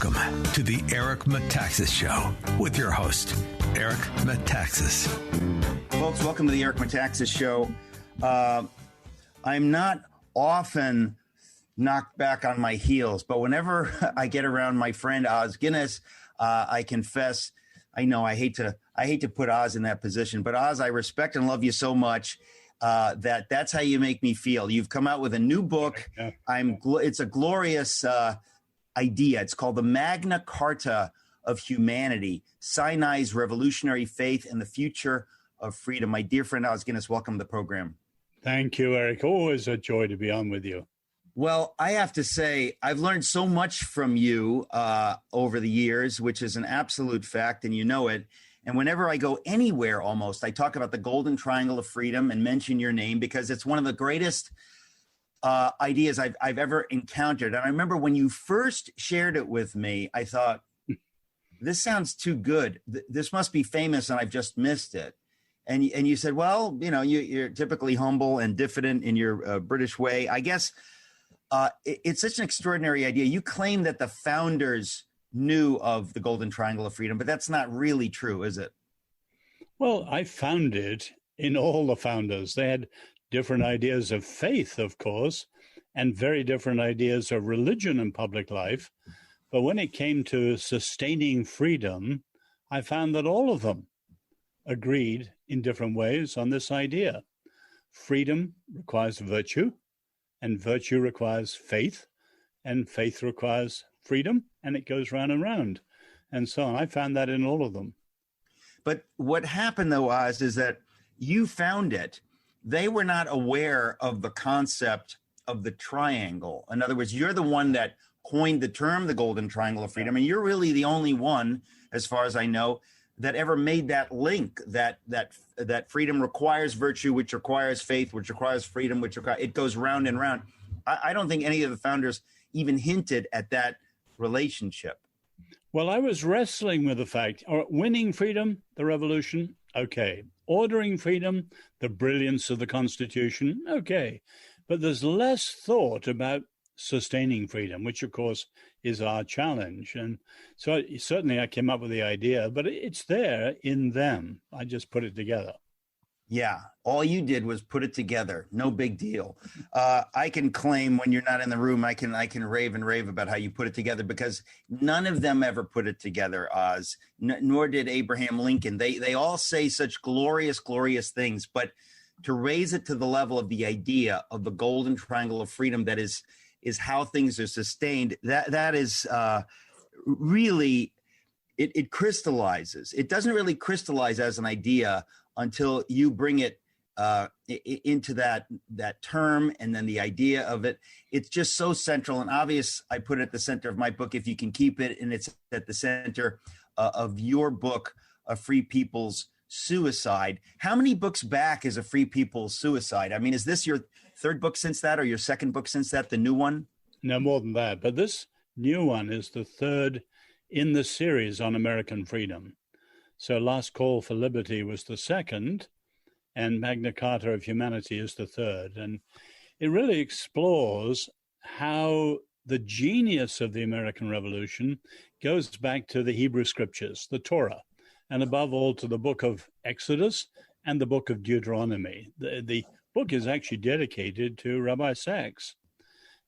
Welcome to the Eric Metaxas Show with your host, Eric Metaxas. Folks, welcome to the Eric Metaxas Show. I'm not often knocked back on my heels, but whenever I get around my friend Os Guinness, I confess, I know I hate to put Oz in that position, but Oz, I respect and love you so much that's how you make me feel. You've come out with a new book. It's a glorious idea. It's called the Magna Carta of Humanity, Sinai's Revolutionary Faith and the Future of Freedom. My dear friend Os Guinness, welcome to the program. Thank you, Eric. Always a joy to be on with you. Well, I have to say, I've learned so much from you over the years, which is an absolute fact, and you know it. And whenever I go anywhere almost, I talk about the Golden Triangle of Freedom and mention your name because it's one of the greatest ideas I've ever encountered. And I remember when you first shared it with me, I thought, this sounds too good. This must be famous and I've just missed it. And you said, well, you know, you're typically humble and diffident in your British way. I guess it's such an extraordinary idea. You claim that the founders knew of the Golden Triangle of Freedom, but that's not really true, is it? Well, I found it in all the founders. They had different ideas of faith, of course, and very different ideas of religion in public life. But when it came to sustaining freedom, I found that all of them agreed in different ways on this idea. Freedom requires virtue, and virtue requires faith, and faith requires freedom, and it goes round and round, and so on. I found that in all of them. But what happened, though, Oz, is that you found it. They were not aware of the concept of the triangle. In other words, you're the one that coined the term the Golden Triangle of Freedom, and you're really the only one, as far as I know, that ever made that link that freedom requires virtue, which requires faith, which requires freedom, it goes round and round. I don't think any of the founders even hinted at that relationship. Well, I was wrestling with the fact, winning freedom, the revolution, okay. Ordering freedom, the brilliance of the Constitution, okay. But there's less thought about sustaining freedom, which, of course, is our challenge. And so certainly I came up with the idea, but it's there in them. I just put it together. Yeah, all you did was put it together. No big deal. I can claim when you're not in the room, I can rave and rave about how you put it together because none of them ever put it together, Oz, nor did Abraham Lincoln. They all say such glorious, glorious things, but to raise it to the level of the idea of the Golden Triangle of Freedom that is how things are sustained, that is really, it crystallizes. It doesn't really crystallize as an idea until you bring it into that term and then the idea of it. It's just so central and obvious. I put it at the center of my book, If You Can Keep It, and it's at the center of your book, A Free People's Suicide. How many books back is A Free People's Suicide? I mean, is this your third book since that or your second book since that, the new one? No, more than that. But this new one is the third in the series on American freedom. So Last Call for Liberty was the second, and Magna Carta of Humanity is the third. And it really explores how the genius of the American Revolution goes back to the Hebrew Scriptures, the Torah, and above all to the book of Exodus and the book of Deuteronomy. The book is actually dedicated to Rabbi Sacks.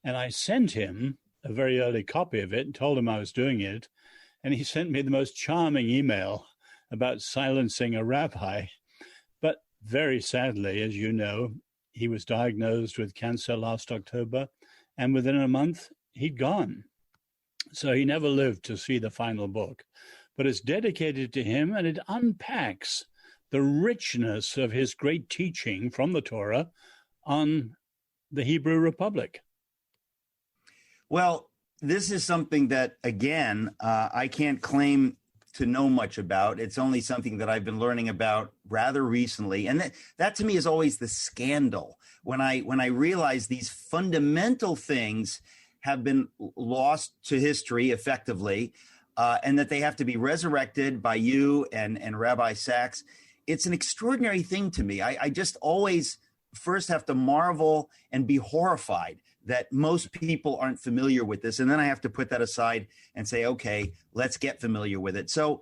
And I sent him a very early copy of it and told him I was doing it. And he sent me the most charming email about silencing a rabbi. But very sadly, as you know, he was diagnosed with cancer last October, and within a month, he'd gone. So he never lived to see the final book. But it's dedicated to him, and it unpacks the richness of his great teaching from the Torah on the Hebrew Republic. Well, this is something that, again, I can't claim to know much about. It's only something that I've been learning about rather recently. And that to me is always the scandal. When I realize these fundamental things have been lost to history effectively, and that they have to be resurrected by you and Rabbi Sacks, it's an extraordinary thing to me. I just always first have to marvel and be horrified that most people aren't familiar with this. And then I have to put that aside and say, okay, let's get familiar with it. So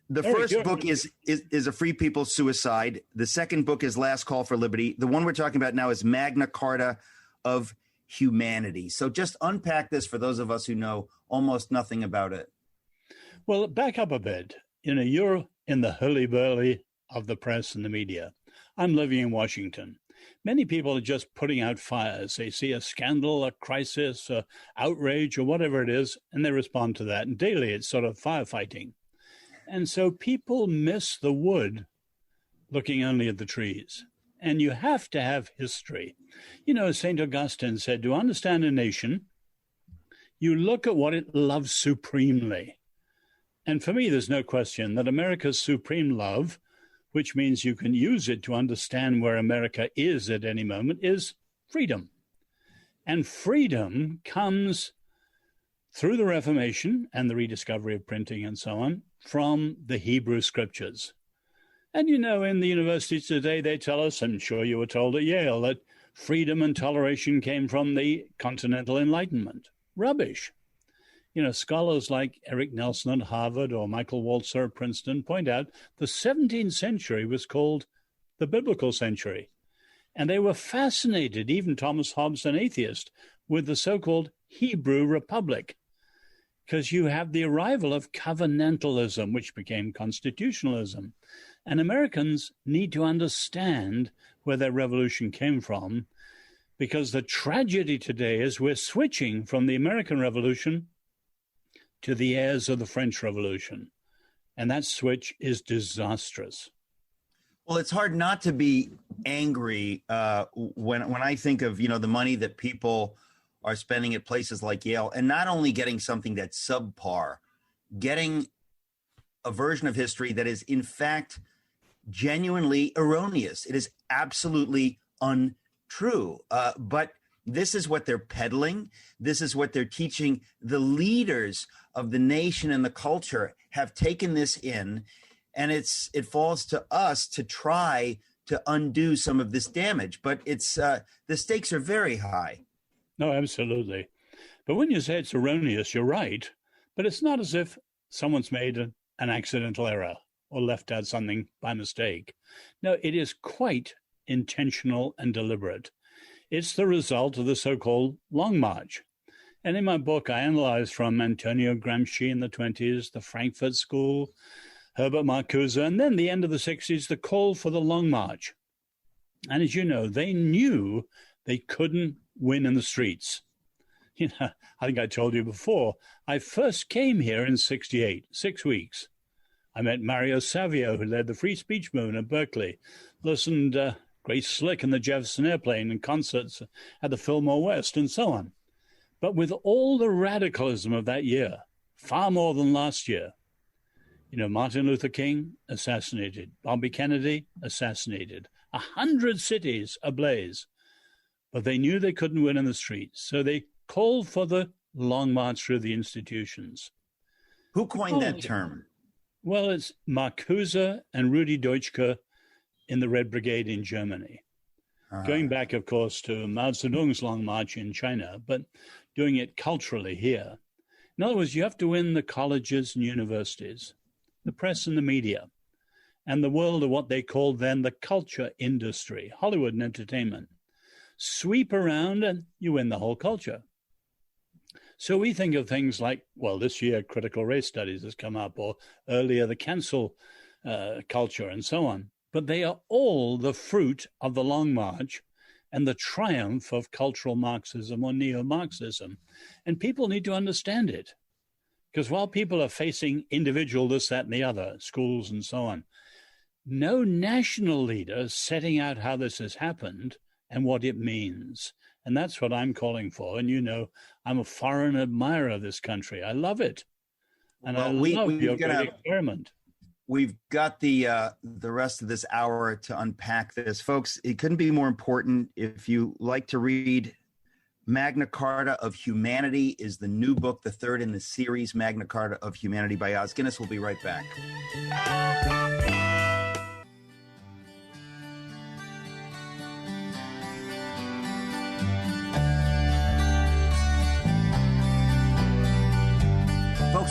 the first book is A Free People's Suicide. The second book is Last Call for Liberty. The one we're talking about now is Magna Carta of Humanity. So just unpack this for those of us who know almost nothing about it. Well, back up a bit. You're in the hurly-burly of the press and the media. I'm living in Washington. Many people are just putting out fires. They see a scandal, a crisis, a outrage, or whatever it is, and they respond to that. And daily, it's sort of firefighting. And so people miss the wood looking only at the trees. And you have to have history. St. Augustine said, to understand a nation, you look at what it loves supremely. And for me, there's no question that America's supreme love, which means you can use it to understand where America is at any moment, is freedom. And freedom comes through the Reformation and the rediscovery of printing and so on from the Hebrew Scriptures. And in the universities today, they tell us, I'm sure you were told at Yale, that freedom and toleration came from the Continental Enlightenment. Rubbish. Scholars like Eric Nelson at Harvard or Michael Walzer at Princeton point out the 17th century was called the biblical century. And they were fascinated, even Thomas Hobbes, an atheist, with the so-called Hebrew Republic, because you have the arrival of covenantalism, which became constitutionalism. And Americans need to understand where their revolution came from, because the tragedy today is we're switching from the American Revolution to the heirs of the French Revolution. And that switch is disastrous. Well, it's hard not to be angry when I think of, the money that people are spending at places like Yale, and not only getting something that's subpar, getting a version of history that is, in fact, genuinely erroneous. It is absolutely untrue. But this is what they're peddling. This is what they're teaching. The leaders of the nation and the culture have taken this in, and it falls to us to try to undo some of this damage. But the stakes are very high. No, absolutely. But when you say it's erroneous, you're right. But it's not as if someone's made an accidental error or left out something by mistake. No, it is quite intentional and deliberate. It's the result of the so-called Long March. And in my book, I analyze from Antonio Gramsci in the 1920s, the Frankfurt School, Herbert Marcuse, and then the end of the 1960s, the call for the Long March. And as you know, they knew they couldn't win in the streets. I think I told you before, I first came here in 1968, 6 weeks. I met Mario Savio, who led the free speech movement at Berkeley, listened Grace Slick and the Jefferson Airplane and concerts at the Fillmore West and so on. But with all the radicalism of that year, far more than last year, Martin Luther King assassinated, Bobby Kennedy assassinated, 100 cities ablaze. But they knew they couldn't win in the streets, so they called for the Long March through the institutions. Who coined that term? Well, it's Marcuse and Rudi Dutschke in the Red Brigade in Germany. Going back, of course, to Mao Zedong's Long March in China, but doing it culturally here. In other words, you have to win the colleges and universities, the press and the media, and the world of what they called then the culture industry, Hollywood and entertainment. Sweep around and you win the whole culture. So we think of things like, well, this year critical race studies has come up, or earlier the cancel culture and so on. But they are all the fruit of the Long March and the triumph of cultural Marxism or neo-Marxism. And people need to understand it. Because while people are facing individual this, that, and the other, schools and so on, no national leader is setting out how this has happened and what it means. And that's what I'm calling for. And I'm a foreign admirer of this country. I love it. And I love your great experiment. We've got the rest of this hour to unpack this. Folks, it couldn't be more important. If you like to read, Magna Carta of Humanity is the new book, the third in the series, Magna Carta of Humanity by Os Guinness. We'll be right back.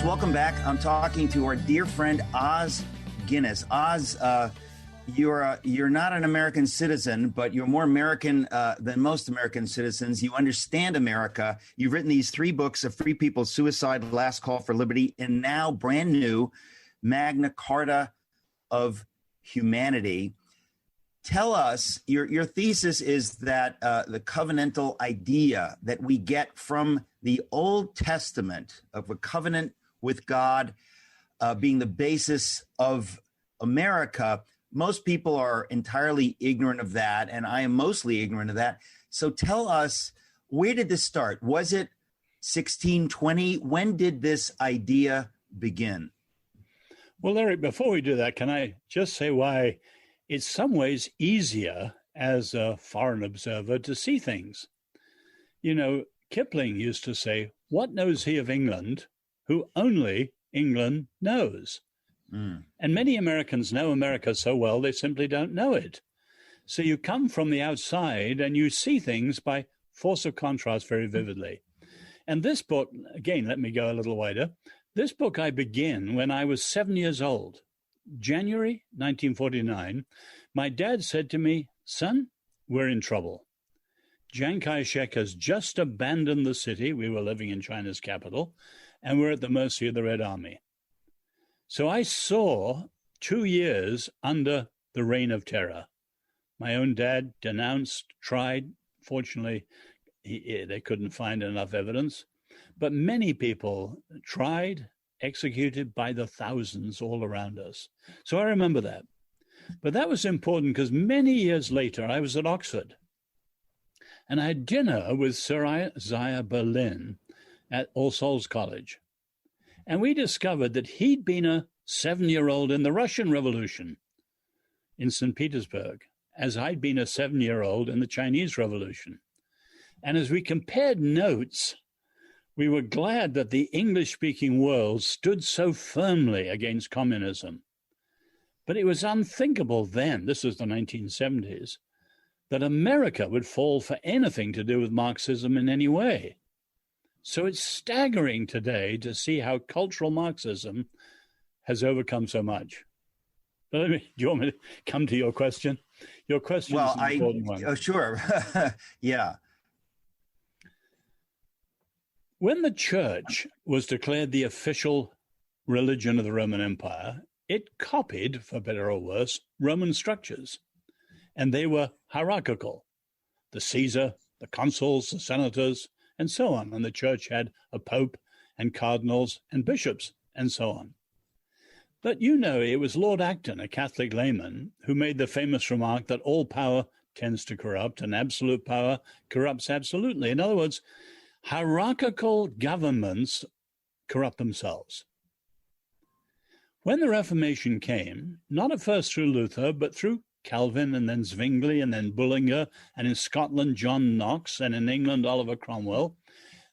welcome back. I'm talking to our dear friend Os Guinness. Oz, you're not an American citizen, but you're more American than most American citizens. You understand America. You've written these 3 books of Free People's Suicide, Last Call for Liberty, and now brand new Magna Carta of Humanity. Tell us, your thesis is that the covenantal idea that we get from the Old Testament of a covenant with God being the basis of America, most people are entirely ignorant of that, and I am mostly ignorant of that. So tell us, where did this start? Was it 1620? When did this idea begin? Well, Eric, before we do that, can I just say why it's some ways easier as a foreign observer to see things? You know, Kipling used to say, "What knows he of England who only England knows?" And many Americans know America so well, they simply don't know it. So you come from the outside and you see things by force of contrast very vividly. And this book, again, let me go a little wider. This book I began when I was 7 years old. January 1949, my dad said to me, "Son, we're in trouble. Chiang Kai-shek has just abandoned the city." We were living in China's capital, and we're at the mercy of the Red Army. So I saw 2 years under the reign of terror. My own dad denounced, tried. Fortunately, they couldn't find enough evidence. But many people tried, executed by the thousands all around us. So I remember that. But that was important because many years later, I was at Oxford. And I had dinner with Sir Isaiah Berlin at All Souls College. And we discovered that he'd been a 7-year-old in the Russian Revolution in St. Petersburg, as I'd been a 7-year-old in the Chinese Revolution. And as we compared notes, we were glad that the English-speaking world stood so firmly against communism. But it was unthinkable then, this was the 1970s, that America would fall for anything to do with Marxism in any way. So it's staggering today to see how cultural Marxism has overcome so much. But do you want me to come to your question? Your question is an important one. Oh, sure. Yeah. When the church was declared the official religion of the Roman Empire, it copied, for better or worse, Roman structures. And they were hierarchical. The Caesar, the consuls, the senators, and so on. And the church had a pope and cardinals and bishops and so on. But you know, it was Lord Acton, a Catholic layman, who made the famous remark that all power tends to corrupt and absolute power corrupts absolutely. In other words, hierarchical governments corrupt themselves. When the Reformation came, not at first through Luther, but through Calvin and then Zwingli and then Bullinger, and in Scotland, John Knox, and in England, Oliver Cromwell,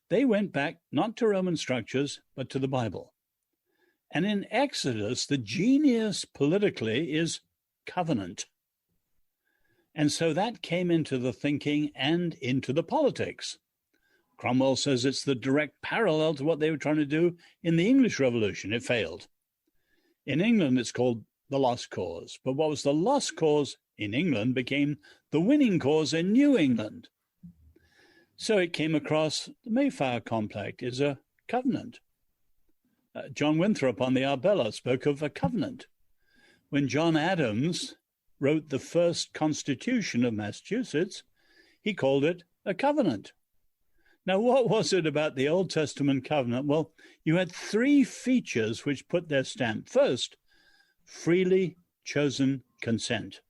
they went back not to Roman structures, but to the Bible. And in Exodus, the genius politically is covenant. And so that came into the thinking and into the politics. Cromwell says it's the direct parallel to what they were trying to do in the English Revolution. It failed. In England, it's called the lost cause. But what was the lost cause in England became the winning cause in New England. So it came across the Mayflower Compact is a covenant. John Winthrop on the Arbella spoke of a covenant. When John Adams wrote the first Constitution of Massachusetts, he called it a covenant. Now, what was it about the Old Testament covenant? Well, you had 3 features which put their stamp. First, freely chosen consent.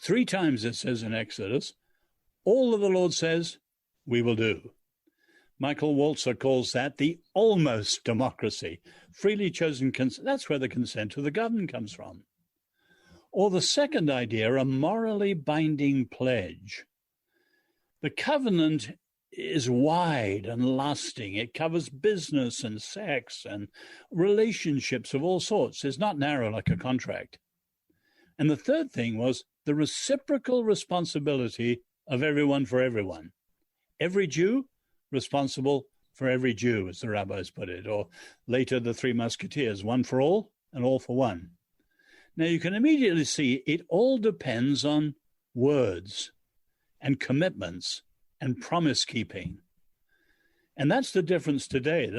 3 times it says in Exodus, all that the Lord says, we will do. Michael Walzer calls that the almost democracy. Freely chosen consent, that's where the consent of the governed comes from. Or the second idea, a morally binding pledge. The covenant is wide and lasting. It covers business and sex and relationships of all sorts. It's not narrow like a contract. And the third thing was the reciprocal responsibility of everyone for everyone. Every Jew responsible for every Jew, as the rabbis put it, or later the Three Musketeers, one for all and all for one. Now, you can immediately see it all depends on words and commitments and promise keeping. And that's the difference today.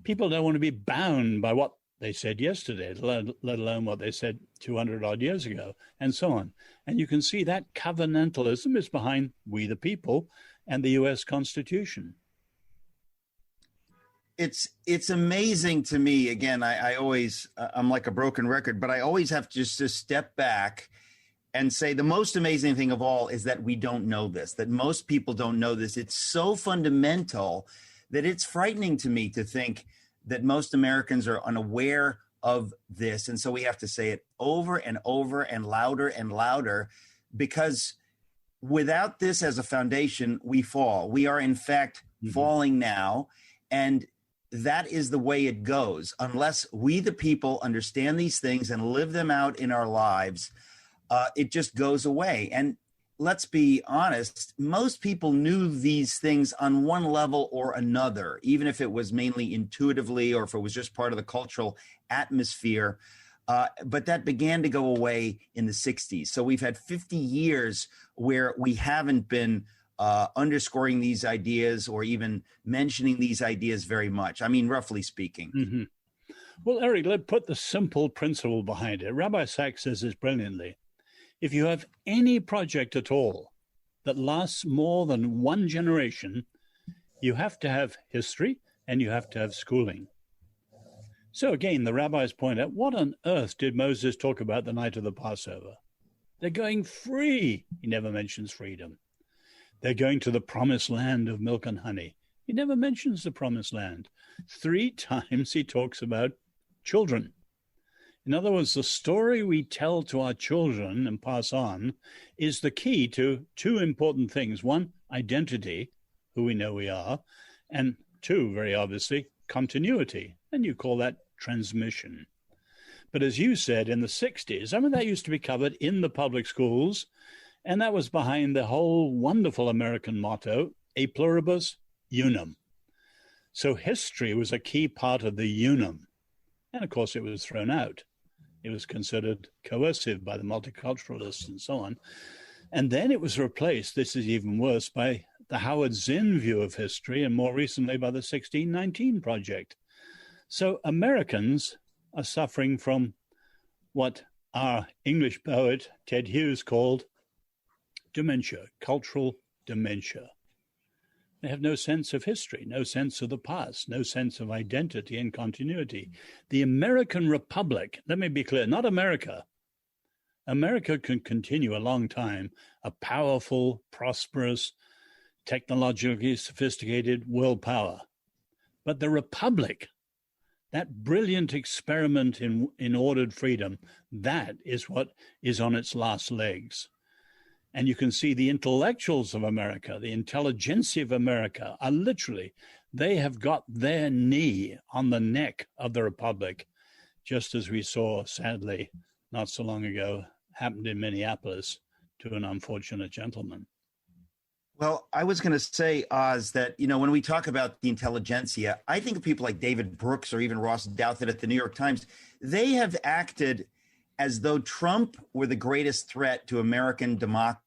People don't want to be bound by what they said yesterday, let alone what they said 200 odd years ago, and so on. And you can see that covenantalism is behind we the people and the U.S. Constitution. It's amazing to me. Again, I always, I'm like a broken record, but I always have just to step back and say the most amazing thing of all is that we don't know this, that most people don't know this. It's so fundamental that it's frightening to me to think that most Americans are unaware of this. And so we have to say it over and over and louder, because without this as a foundation, we fall. We are in fact falling now. And that is the way it goes. Unless we, the people, understand these things and live them out in our lives, it just goes away. And let's be honest, most people knew these things on one level or another, even if it was mainly intuitively or if it was just part of the cultural atmosphere. But that began to go away in the 60s. So we've had 50 years where we haven't been underscoring these ideas or even mentioning these ideas very much. I mean, roughly speaking. Mm-hmm. Well, Eric, let's put the simple principle behind it. Rabbi Sacks says this brilliantly. If you have any project at all that lasts more than one generation, you have to have history and you have to have schooling. So again, the rabbis point out, what on earth did Moses talk about the night of the Passover? They're going free. He never mentions freedom. They're going to the promised land of milk and honey. He never mentions the promised land. 3 times he talks about children. In other words, the story we tell to our children and pass on is the key to 2 important things. 1, identity, who we know we are, and 2, very obviously, continuity. And you call that transmission. But as you said, in the 60s, I mean, that used to be covered in the public schools. And that was behind the whole wonderful American motto, e pluribus unum. So history was a key part of the unum. And of course, it was thrown out. It was considered coercive by the multiculturalists and so on. And then it was replaced, this is even worse, by the Howard Zinn view of history, and more recently by the 1619 Project. So Americans are suffering from what our English poet Ted Hughes called dementia, cultural dementia. They have no sense of history, no sense of the past, no sense of identity and continuity. The American Republic, let me be clear, not America. America can continue a long time, a powerful, prosperous, technologically sophisticated world power. But the Republic, that brilliant experiment in ordered freedom, that is what is on its last legs. And you can see the intellectuals of America, the intelligentsia of America are literally, they have got their knee on the neck of the Republic, just as we saw, sadly, not so long ago, happened in Minneapolis to an unfortunate gentleman. Well, I was going to say, Oz, that, you know, when we talk about the intelligentsia, I think of people like David Brooks or even Ross Douthat at the New York Times. They have acted as though Trump were the greatest threat to American democracy,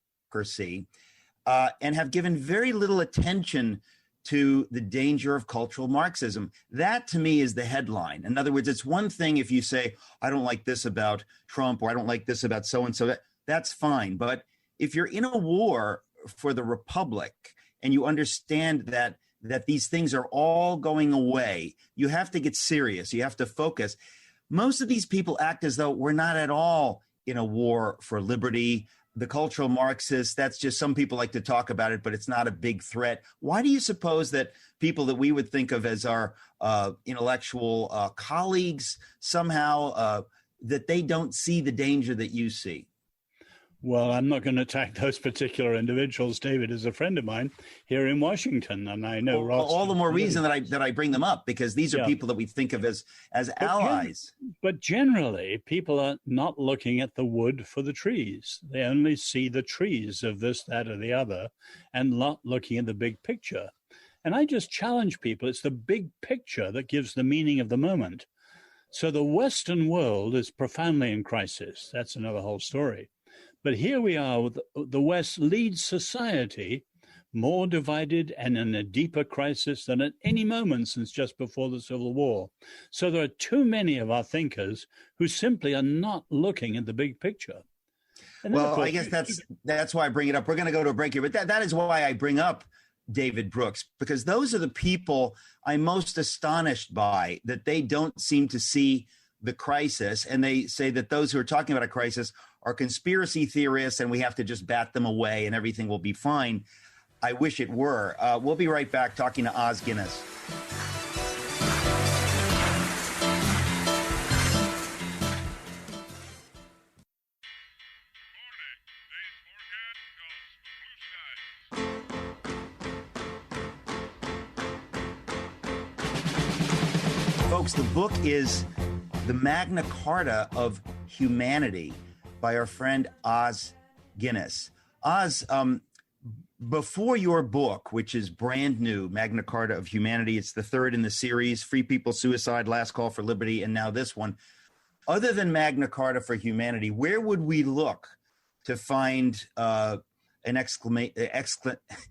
and have given very little attention to the danger of cultural Marxism. That, to me, is the headline. In other words, it's one thing if you say, I don't like this about Trump, or I don't like this about so-and-so, that's fine. But if you're in a war for the Republic and you understand that these things are all going away, you have to get serious. You have to focus. Most of these people act as though we're not at all in a war for liberty. The cultural Marxists, that's just, some people like to talk about it, but it's not a big threat. Why do you suppose that people that we would think of as our intellectual colleagues somehow, that they don't see the danger that you see? Well, I'm not going to attack those particular individuals. David is a friend of mine here in Washington, and I know Ross. All the more reason that I bring them up, because these are people that we think of as allies. But generally, people are not looking at the wood for the trees. They only see the trees of this, that, or the other, and not looking at the big picture. And I just challenge people. It's the big picture that gives the meaning of the moment. So the Western world is profoundly in crisis. That's another whole story. But here we are with the West leads society more divided and in a deeper crisis than at any moment since just before the Civil War. So there are too many of our thinkers who simply are not looking at the big picture. Well, I guess that's why I bring it up. We're going to go to a break here, but that is why I bring up David Brooks, because those are the people I'm most astonished by, that they don't seem to see the crisis. And they say that those who are talking about a crisis are conspiracy theorists and we have to just bat them away and everything will be fine. I wish it were. We'll be right back talking to Os Guinness. Folks, the book is The Magna Carta of Humanity by our friend Os Guinness. Os, before your book, which is brand new, Magna Carta of Humanity, it's the third in the series, Free People, Suicide, Last Call for Liberty, and now this one. Other than Magna Carta for Humanity, where would we look to find an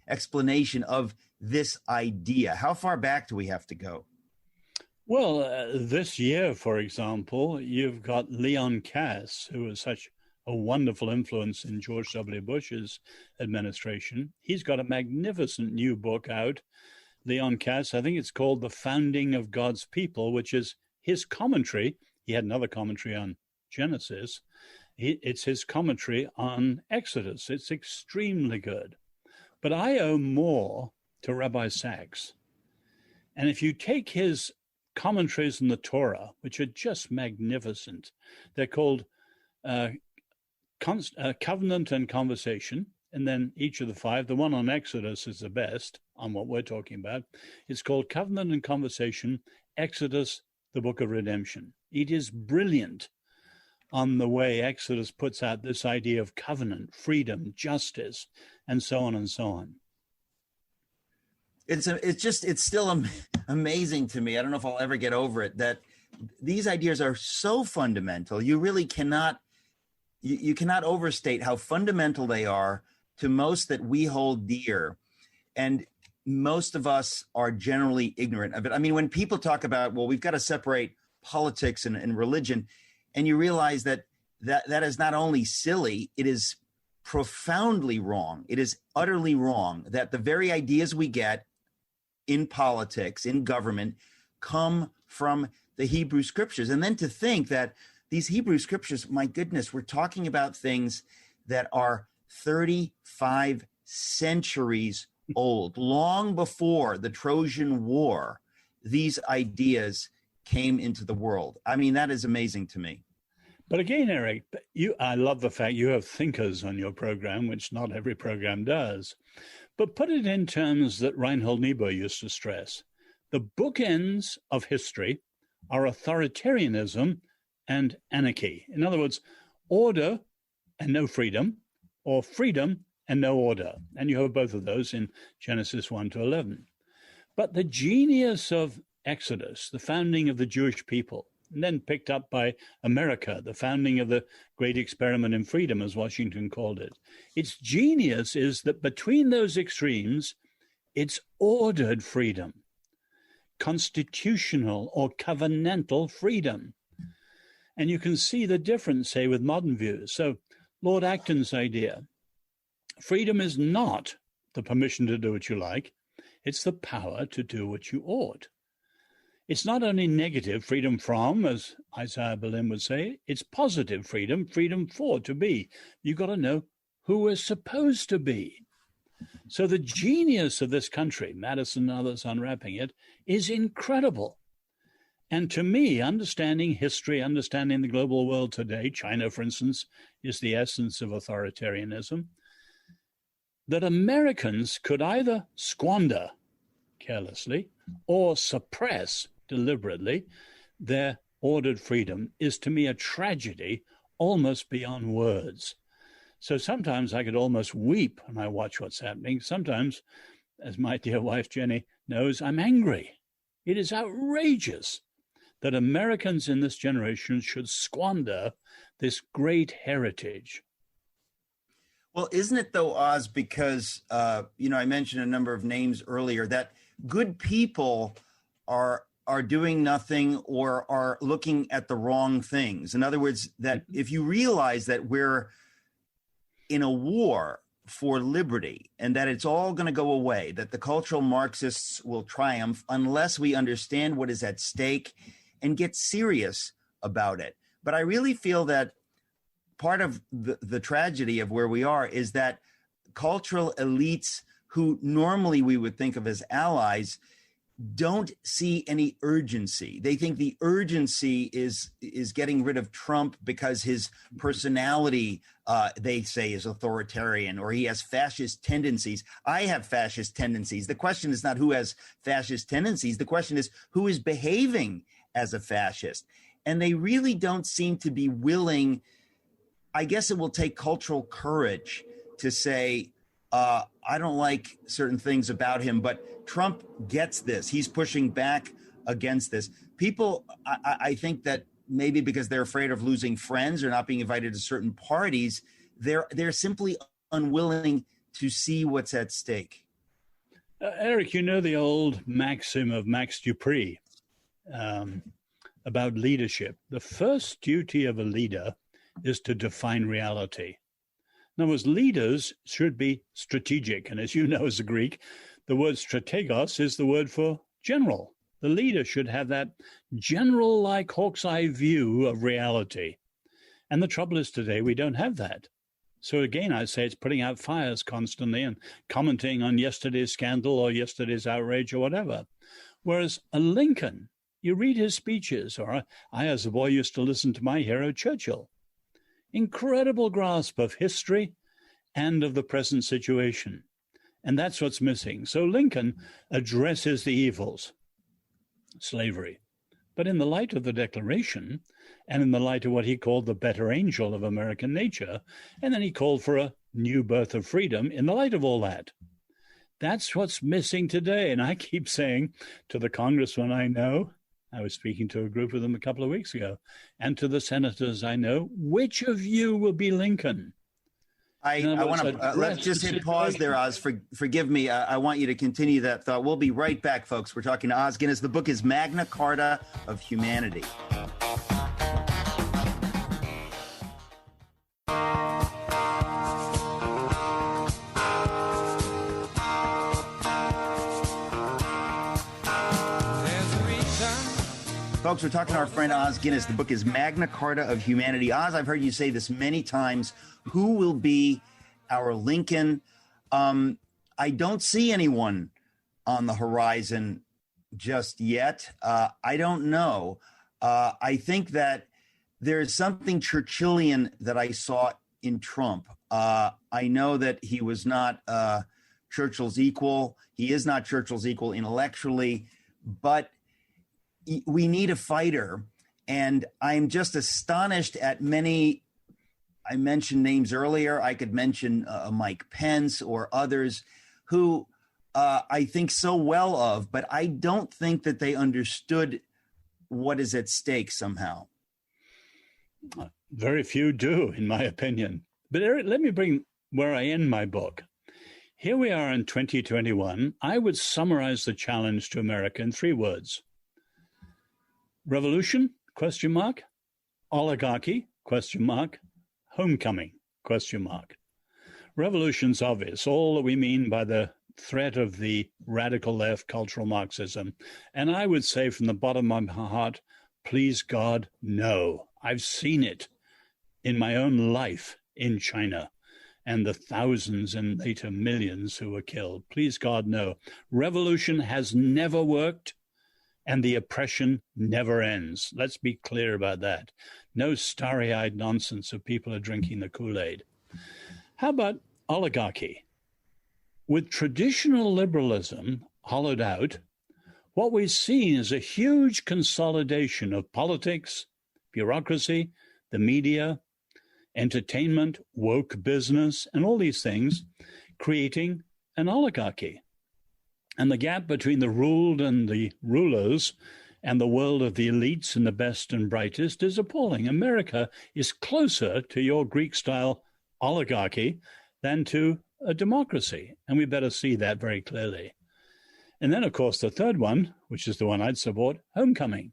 explanation of this idea? How far back do we have to go? Well, this year, for example, you've got Leon Kass, who was such a wonderful influence in George W. Bush's administration. He's got a magnificent new book out, Leon Kass. I think it's called The Founding of God's People, which is his commentary. He had another commentary on Genesis. It's his commentary on Exodus. It's extremely good. But I owe more to Rabbi Sacks. And if you take his commentaries on the Torah, which are just magnificent, they're called Covenant and Conversation, and then each of the five, the one on Exodus is the best on what we're talking about. It's called Covenant and Conversation, Exodus, the Book of Redemption. It is brilliant on the way Exodus puts out this idea of covenant, freedom, justice, and so on and so on. It's still amazing to me. I don't know if I'll ever get over it, that these ideas are so fundamental. You really cannot overstate how fundamental they are to most that we hold dear. And most of us are generally ignorant of it. I mean, when people talk about, well, we've got to separate politics and religion, and you realize that is not only silly, it is profoundly wrong. It is utterly wrong that the very ideas we get in politics, in government, come from the Hebrew scriptures. And then to think that these Hebrew scriptures, my goodness, we're talking about things that are 35 centuries old. Long before the Trojan War, these ideas came into the world. I mean, that is amazing to me. But again, Eric, I love the fact you have thinkers on your program, which not every program does. But put it in terms that Reinhold Niebuhr used to stress. The bookends of history are authoritarianism and anarchy. In other words, order and no freedom, or freedom and no order. And you have both of those in Genesis 1 to 11. But the genius of Exodus, the founding of the Jewish people, and then picked up by America, the founding of the great experiment in freedom, as Washington called it. Its genius is that between those extremes, it's ordered freedom, constitutional or covenantal freedom. And you can see the difference, say, with modern views. So Lord Acton's idea, freedom is not the permission to do what you like. It's the power to do what you ought. It's not only negative freedom from, as Isaiah Berlin would say, it's positive freedom, freedom for, to be. You've got to know who we're supposed to be. So the genius of this country, Madison and others unwrapping it, is incredible. And to me, understanding history, understanding the global world today, China, for instance, is the essence of authoritarianism, that Americans could either squander carelessly or suppress deliberately their ordered freedom is to me a tragedy almost beyond words. So sometimes I could almost weep when I watch what's happening. Sometimes as my dear wife Jenny knows, I'm angry. It is outrageous that Americans in this generation should squander this great heritage. Well, isn't it though, Oz, because, I mentioned a number of names earlier, that good people are doing nothing or are looking at the wrong things. In other words, that if you realize that we're in a war for liberty and that it's all going to go away, that the cultural Marxists will triumph unless we understand what is at stake and get serious about it. But I really feel that part of the tragedy of where we are is that cultural elites who normally we would think of as allies don't see any urgency. They think the urgency is getting rid of Trump because his personality, they say, is authoritarian, or he has fascist tendencies. I have fascist tendencies. The question is not who has fascist tendencies. The question is who is behaving as a fascist. And they really don't seem to be willing. I guess it will take cultural courage to say, I don't like certain things about him, but Trump gets this. He's pushing back against this. People, I think that maybe because they're afraid of losing friends or not being invited to certain parties, they're simply unwilling to see what's at stake. Eric, you know the old maxim of Max Dupree about leadership. The first duty of a leader is to define reality. In other words, leaders should be strategic. And as you know, as a Greek, the word strategos is the word for general. The leader should have that general-like hawk's eye view of reality. And the trouble is today we don't have that. So again, I say it's putting out fires constantly and commenting on yesterday's scandal or yesterday's outrage or whatever. Whereas a Lincoln, you read his speeches, or I as a boy used to listen to my hero Churchill. Incredible grasp of history and of the present situation. And that's what's missing. So Lincoln addresses the evils, slavery. But in the light of the Declaration and in the light of what he called the better angel of American nature, and then he called for a new birth of freedom in the light of all that. That's what's missing today. And I keep saying to the congressman I know, I was speaking to a group of them a couple of weeks ago, and to the senators I know, which of you will be Lincoln? I want to let's just hit pause there, Oz. Forgive me. I want you to continue that thought. We'll be right back, folks. We're talking to Os Guinness. The book is Magna Carta of Humanity. Folks, we're talking to our friend Os Guinness. The book is Magna Carta of Humanity. Oz, I've heard you say this many times. Who will be our Lincoln? I don't see anyone on the horizon just yet. I don't know. I think that there is something Churchillian that I saw in Trump. I know that he was not Churchill's equal. He is not Churchill's equal intellectually, but we need a fighter. And I'm just astonished at many. I mentioned names earlier. I could mention Mike Pence or others who I think so well of, but I don't think that they understood what is at stake somehow. Very few do, in my opinion. But Eric, let me bring where I end my book. Here we are in 2021. I would summarize the challenge to America in 3 words. Revolution, ? Oligarchy, ? Homecoming, ? Revolution's obvious, all that we mean by the threat of the radical left cultural Marxism. And I would say from the bottom of my heart, please God, no. I've seen it in my own life in China and the thousands and later millions who were killed. Please God, no. Revolution has never worked. And the oppression never ends. Let's be clear about that. No starry-eyed nonsense of people are drinking the Kool-Aid. How about oligarchy? With traditional liberalism hollowed out, what we've seen is a huge consolidation of politics, bureaucracy, the media, entertainment, woke business, and all these things, creating an oligarchy. And the gap between the ruled and the rulers and the world of the elites and the best and brightest is appalling. America is closer to your Greek-style oligarchy than to a democracy, and we better see that very clearly. And then, of course, the third one, which is the one I'd support, homecoming.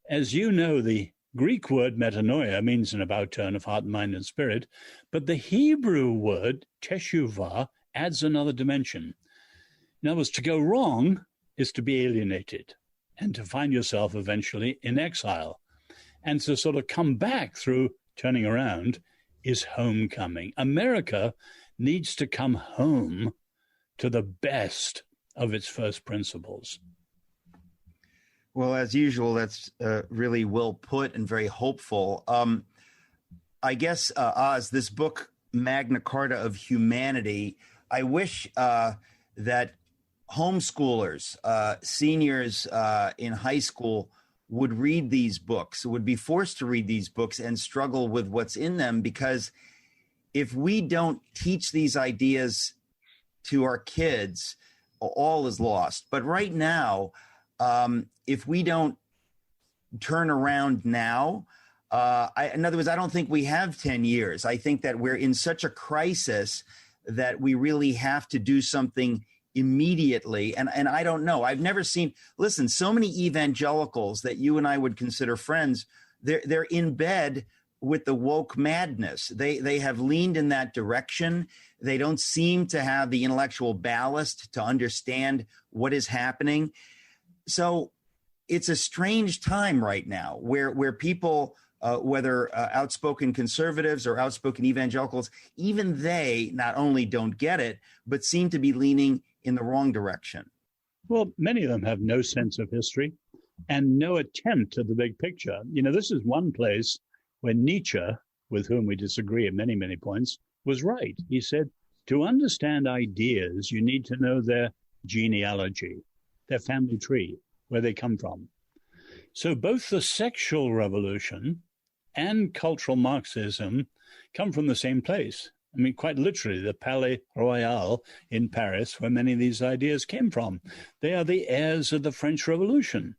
As you know, the Greek word metanoia means an about turn of heart, mind, and spirit, but the Hebrew word teshuvah adds another dimension. In other words, to go wrong is to be alienated and to find yourself eventually in exile. And to sort of come back through turning around is homecoming. America needs to come home to the best of its first principles. Well, as usual, that's really well put and very hopeful. I guess, Oz, this book, Magna Carta of Humanity, I wish that homeschoolers, seniors in high school would read these books, would be forced to read these books and struggle with what's in them, because if we don't teach these ideas to our kids, all is lost. But right now, if we don't turn around now, in other words, I don't think we have 10 years. I think that we're in such a crisis that we really have to do something immediately. And I don't know. I've never seen, listen, so many evangelicals that you and I would consider friends, they're in bed with the woke madness. They have leaned in that direction. They don't seem to have the intellectual ballast to understand what is happening. So it's a strange time right now where people, whether outspoken conservatives or outspoken evangelicals, even they not only don't get it, but seem to be leaning in the wrong direction. Well, many of them have no sense of history and no attempt at the big picture. You know, this is one place where Nietzsche, with whom we disagree at many, many points, was right. He said, to understand ideas, you need to know their genealogy, their family tree, where they come from. So both the sexual revolution and cultural Marxism come from the same place. I mean, quite literally, the Palais Royal in Paris, where many of these ideas came from. They are the heirs of the French Revolution.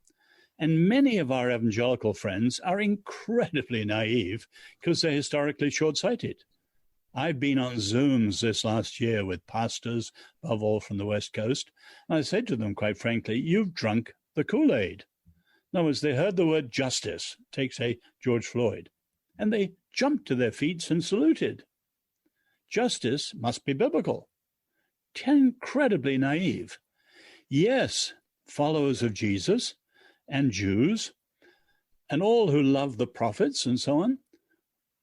And many of our evangelical friends are incredibly naive because they're historically short-sighted. I've been on Zooms this last year with pastors, above all from the West Coast, and I said to them, quite frankly, you've drunk the Kool-Aid. In other words, they heard the word justice, take, say, George Floyd, and they jumped to their feet and saluted. Justice must be biblical. Incredibly naive. Yes, followers of Jesus and Jews and all who love the prophets and so on,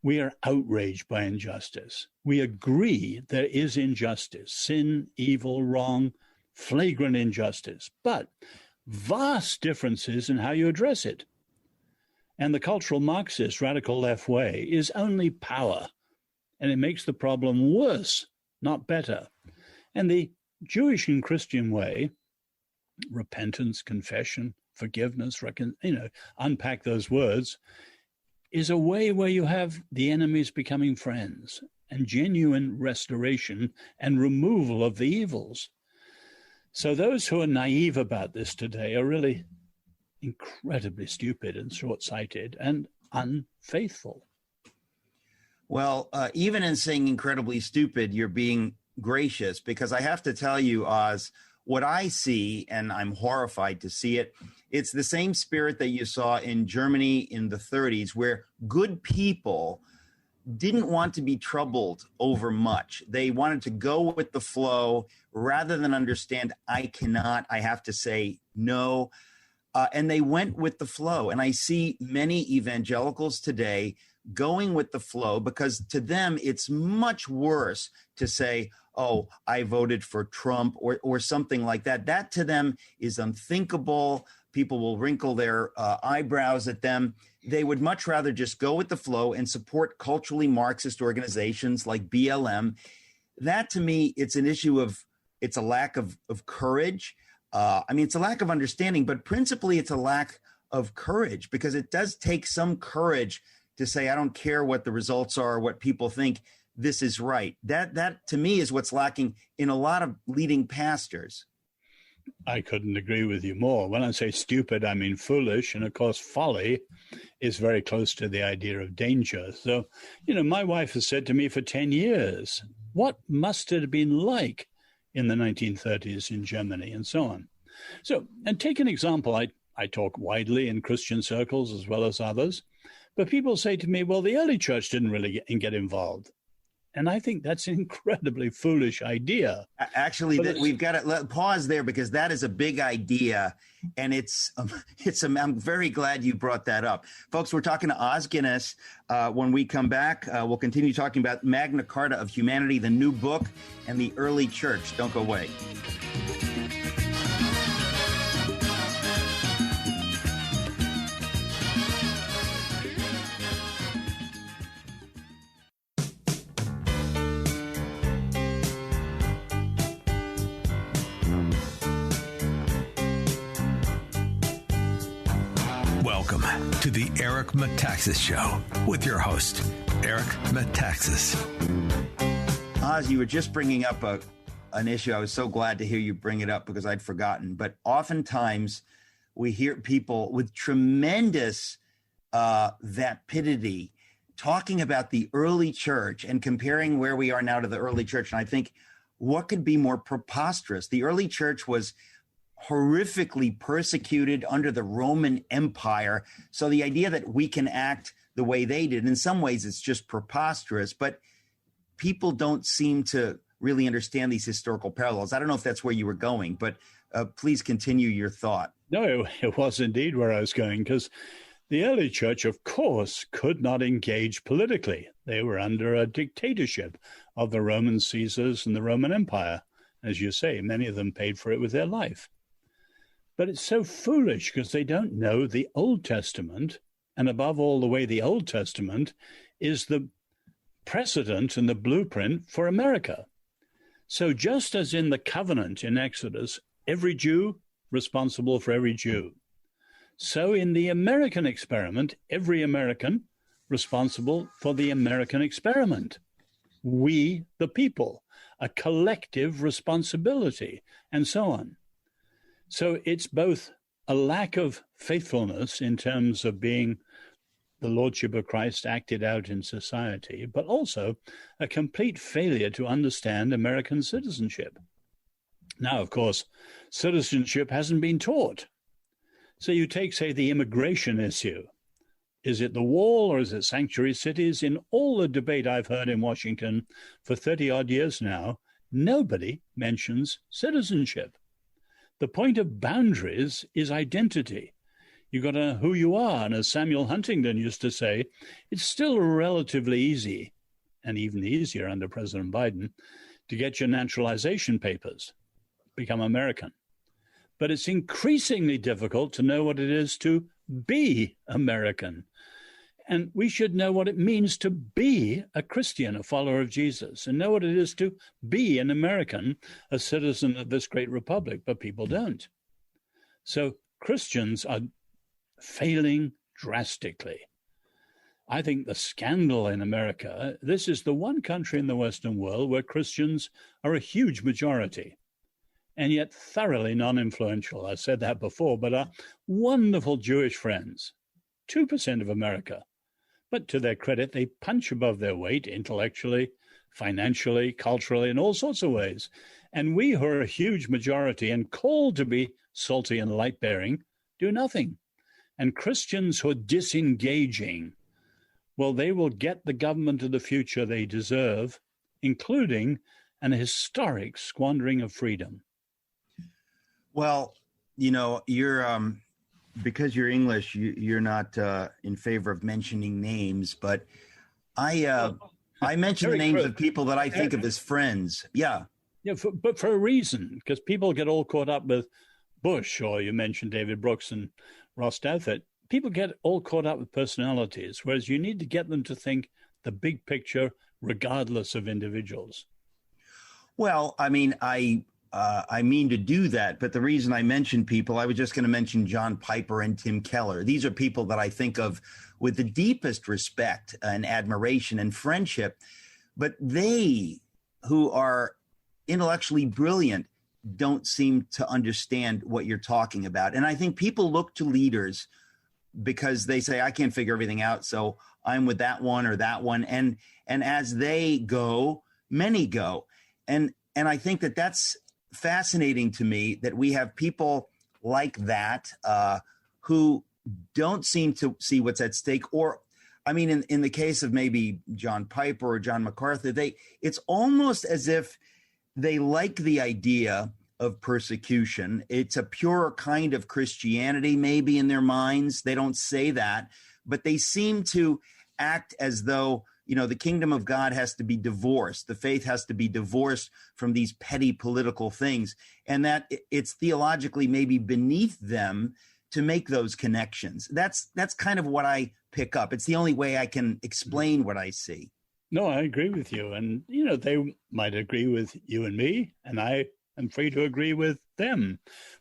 we are outraged by injustice. We agree there is injustice, sin, evil, wrong, flagrant injustice, but vast differences in how you address it. And the cultural Marxist radical left way is only power, and it makes the problem worse, not better. And the Jewish and Christian way, repentance, confession, forgiveness, unpack those words, is a way where you have the enemies becoming friends and genuine restoration and removal of the evils. So those who are naive about this today are really incredibly stupid and short-sighted and unfaithful. Well, even in saying incredibly stupid, you're being gracious, because I have to tell you, Oz, what I see, and I'm horrified to see it, it's the same spirit that you saw in Germany in the 30s, where good people didn't want to be troubled over much. They wanted to go with the flow rather than understand, I have to say no. And they went with the flow. And I see many evangelicals today going with the flow, because to them, it's much worse to say, oh, I voted for Trump or something like that. That to them is unthinkable. People will wrinkle their eyebrows at them. They would much rather just go with the flow and support culturally Marxist organizations like BLM. That to me, it's an issue of, it's a lack of courage. It's a lack of understanding, but principally it's a lack of courage, because it does take some courage to say, I don't care what the results are, what people think, this is right. That to me is what's lacking in a lot of leading pastors. I couldn't agree with you more. When I say stupid, I mean foolish. And of course, folly is very close to the idea of danger. So, my wife has said to me for 10 years, what must it have been like in the 1930s in Germany and so on? So, and take an example. I talk widely in Christian circles as well as others, but people say to me, well, the early church didn't really get involved. And I think that's an incredibly foolish idea. Actually, we've got to pause there because that is a big idea. And I'm very glad you brought that up. Folks, we're talking to Os Guinness. When we come back, we'll continue talking about Magna Carta of Humanity, the new book, and the early church. Don't go away. Welcome to the Eric Metaxas Show with your host, Eric Metaxas. Oz, you were just bringing up an issue. I was so glad to hear you bring it up because I'd forgotten. But oftentimes we hear people with tremendous vapidity talking about the early church and comparing where we are now to the early church. And I think, what could be more preposterous? The early church was horrifically persecuted under the Roman Empire. So the idea that we can act the way they did, in some ways, it's just preposterous. But people don't seem to really understand these historical parallels. I don't know if that's where you were going, but please continue your thought. No, it was indeed where I was going, because the early church, of course, could not engage politically. They were under a dictatorship of the Roman Caesars and the Roman Empire. As you say, many of them paid for it with their life. But it's so foolish because they don't know the Old Testament, and above all, the way the Old Testament is the precedent and the blueprint for America. So just as in the covenant in Exodus, every Jew responsible for every Jew, so in the American experiment, every American responsible for the American experiment. We, the people, a collective responsibility, and so on. So it's both a lack of faithfulness in terms of being the Lordship of Christ acted out in society, but also a complete failure to understand American citizenship. Now, of course, citizenship hasn't been taught. So you take, say, the immigration issue. Is it the wall or is it sanctuary cities? In all the debate I've heard in Washington for 30-odd years now, nobody mentions citizenship. The point of boundaries is identity. You've got to know who you are. And as Samuel Huntington used to say, it's still relatively easy, and even easier under President Biden, to get your naturalization papers, become American. But it's increasingly difficult to know what it is to be American. And we should know what it means to be a Christian, a follower of Jesus, and know what it is to be an American, a citizen of this great republic, but people don't. So Christians are failing drastically. I think the scandal in America, this is the one country in the Western world where Christians are a huge majority, and yet thoroughly non-influential. I've said that before, but our wonderful Jewish friends, 2% of America. But to their credit, they punch above their weight intellectually, financially, culturally, in all sorts of ways. And we, who are a huge majority and called to be salty and light-bearing, do nothing. And Christians who are disengaging, well, they will get the government of the future they deserve, including an historic squandering of freedom. Well, you're because you're English, you're not in favor of mentioning names, but I mention the names of people that I think of as friends. Yeah. Yeah, but for a reason, because people get all caught up with Bush, or you mentioned David Brooks and Ross Douthat. People get all caught up with personalities, whereas you need to get them to think the big picture, regardless of individuals. Well, I mean, I mean to do that, but the reason I mention people, I was just going to mention John Piper and Tim Keller. These are people that I think of with the deepest respect and admiration and friendship, but they, who are intellectually brilliant, don't seem to understand what you're talking about. And I think people look to leaders because they say, I can't figure everything out, so I'm with that one or that one. And as they go, many go. And I think that that's fascinating to me, that we have people like that who don't seem to see what's at stake. Or, I mean, in the case of maybe John Piper or John MacArthur, it's almost as if they like the idea of persecution. It's a pure kind of Christianity, maybe, in their minds. They don't say that, but they seem to act as though, the kingdom of God has to be divorced. The faith has to be divorced from these petty political things, and that it's theologically maybe beneath them to make those connections. That's kind of what I pick up. It's the only way I can explain what I see. No, I agree with you. And, they might agree with you and me, and I am free to agree with them.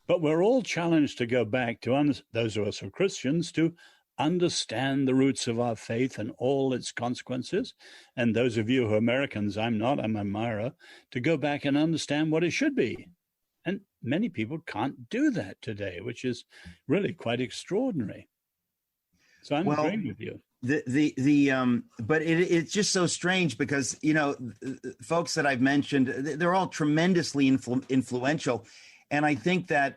But we're all challenged to go back to, those of us who are Christians, to understand the roots of our faith and all its consequences. And those of you who are Americans, I'm a Myra, to go back and understand what it should be. And many people can't do that today, which is really quite extraordinary. So I'm agreeing with you. But it's just so strange because, folks that I've mentioned, they're all tremendously influential. And I think that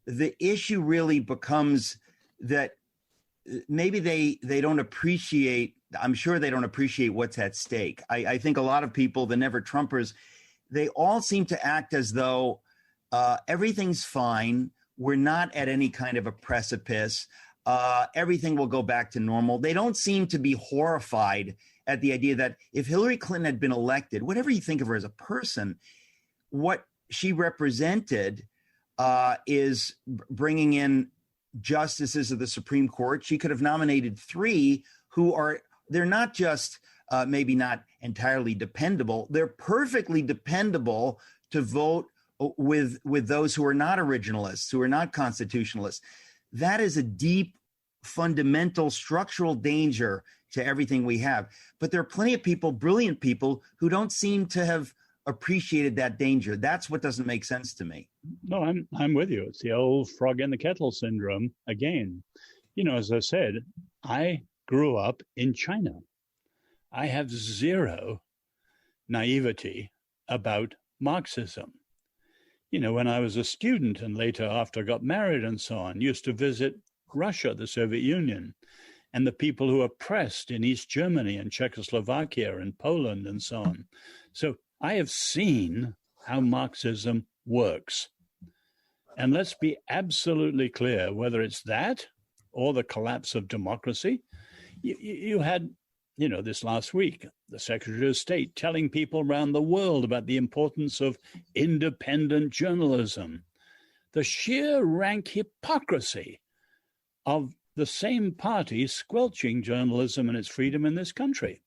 the issue really becomes that maybe they don't appreciate, I'm sure they don't appreciate what's at stake. I think a lot of people, the never Trumpers, they all seem to act as though everything's fine. We're not at any kind of a precipice. Everything will go back to normal. They don't seem to be horrified at the idea that if Hillary Clinton had been elected, whatever you think of her as a person, what she represented is bringing in justices of the Supreme Court. She could have nominated 3 they're not just maybe not entirely dependable. They're perfectly dependable to vote with those who are not originalists, who are not constitutionalists. That is a deep, fundamental, structural danger to everything we have. But there are plenty of people, brilliant people, who don't seem to have appreciated that danger. That's what doesn't make sense to me. No, I'm with you. It's the old frog in the kettle syndrome again. As I said, I grew up in China. I have zero naivety about Marxism. When I was a student and later after I got married and so on, used to visit Russia, the Soviet Union, and the people who were oppressed in East Germany and Czechoslovakia and Poland and so on. So I have seen how Marxism works. And let's be absolutely clear, whether it's that or the collapse of democracy. You had, this last week, the Secretary of State telling people around the world about the importance of independent journalism. The sheer rank hypocrisy of the same party squelching journalism and its freedom in this country.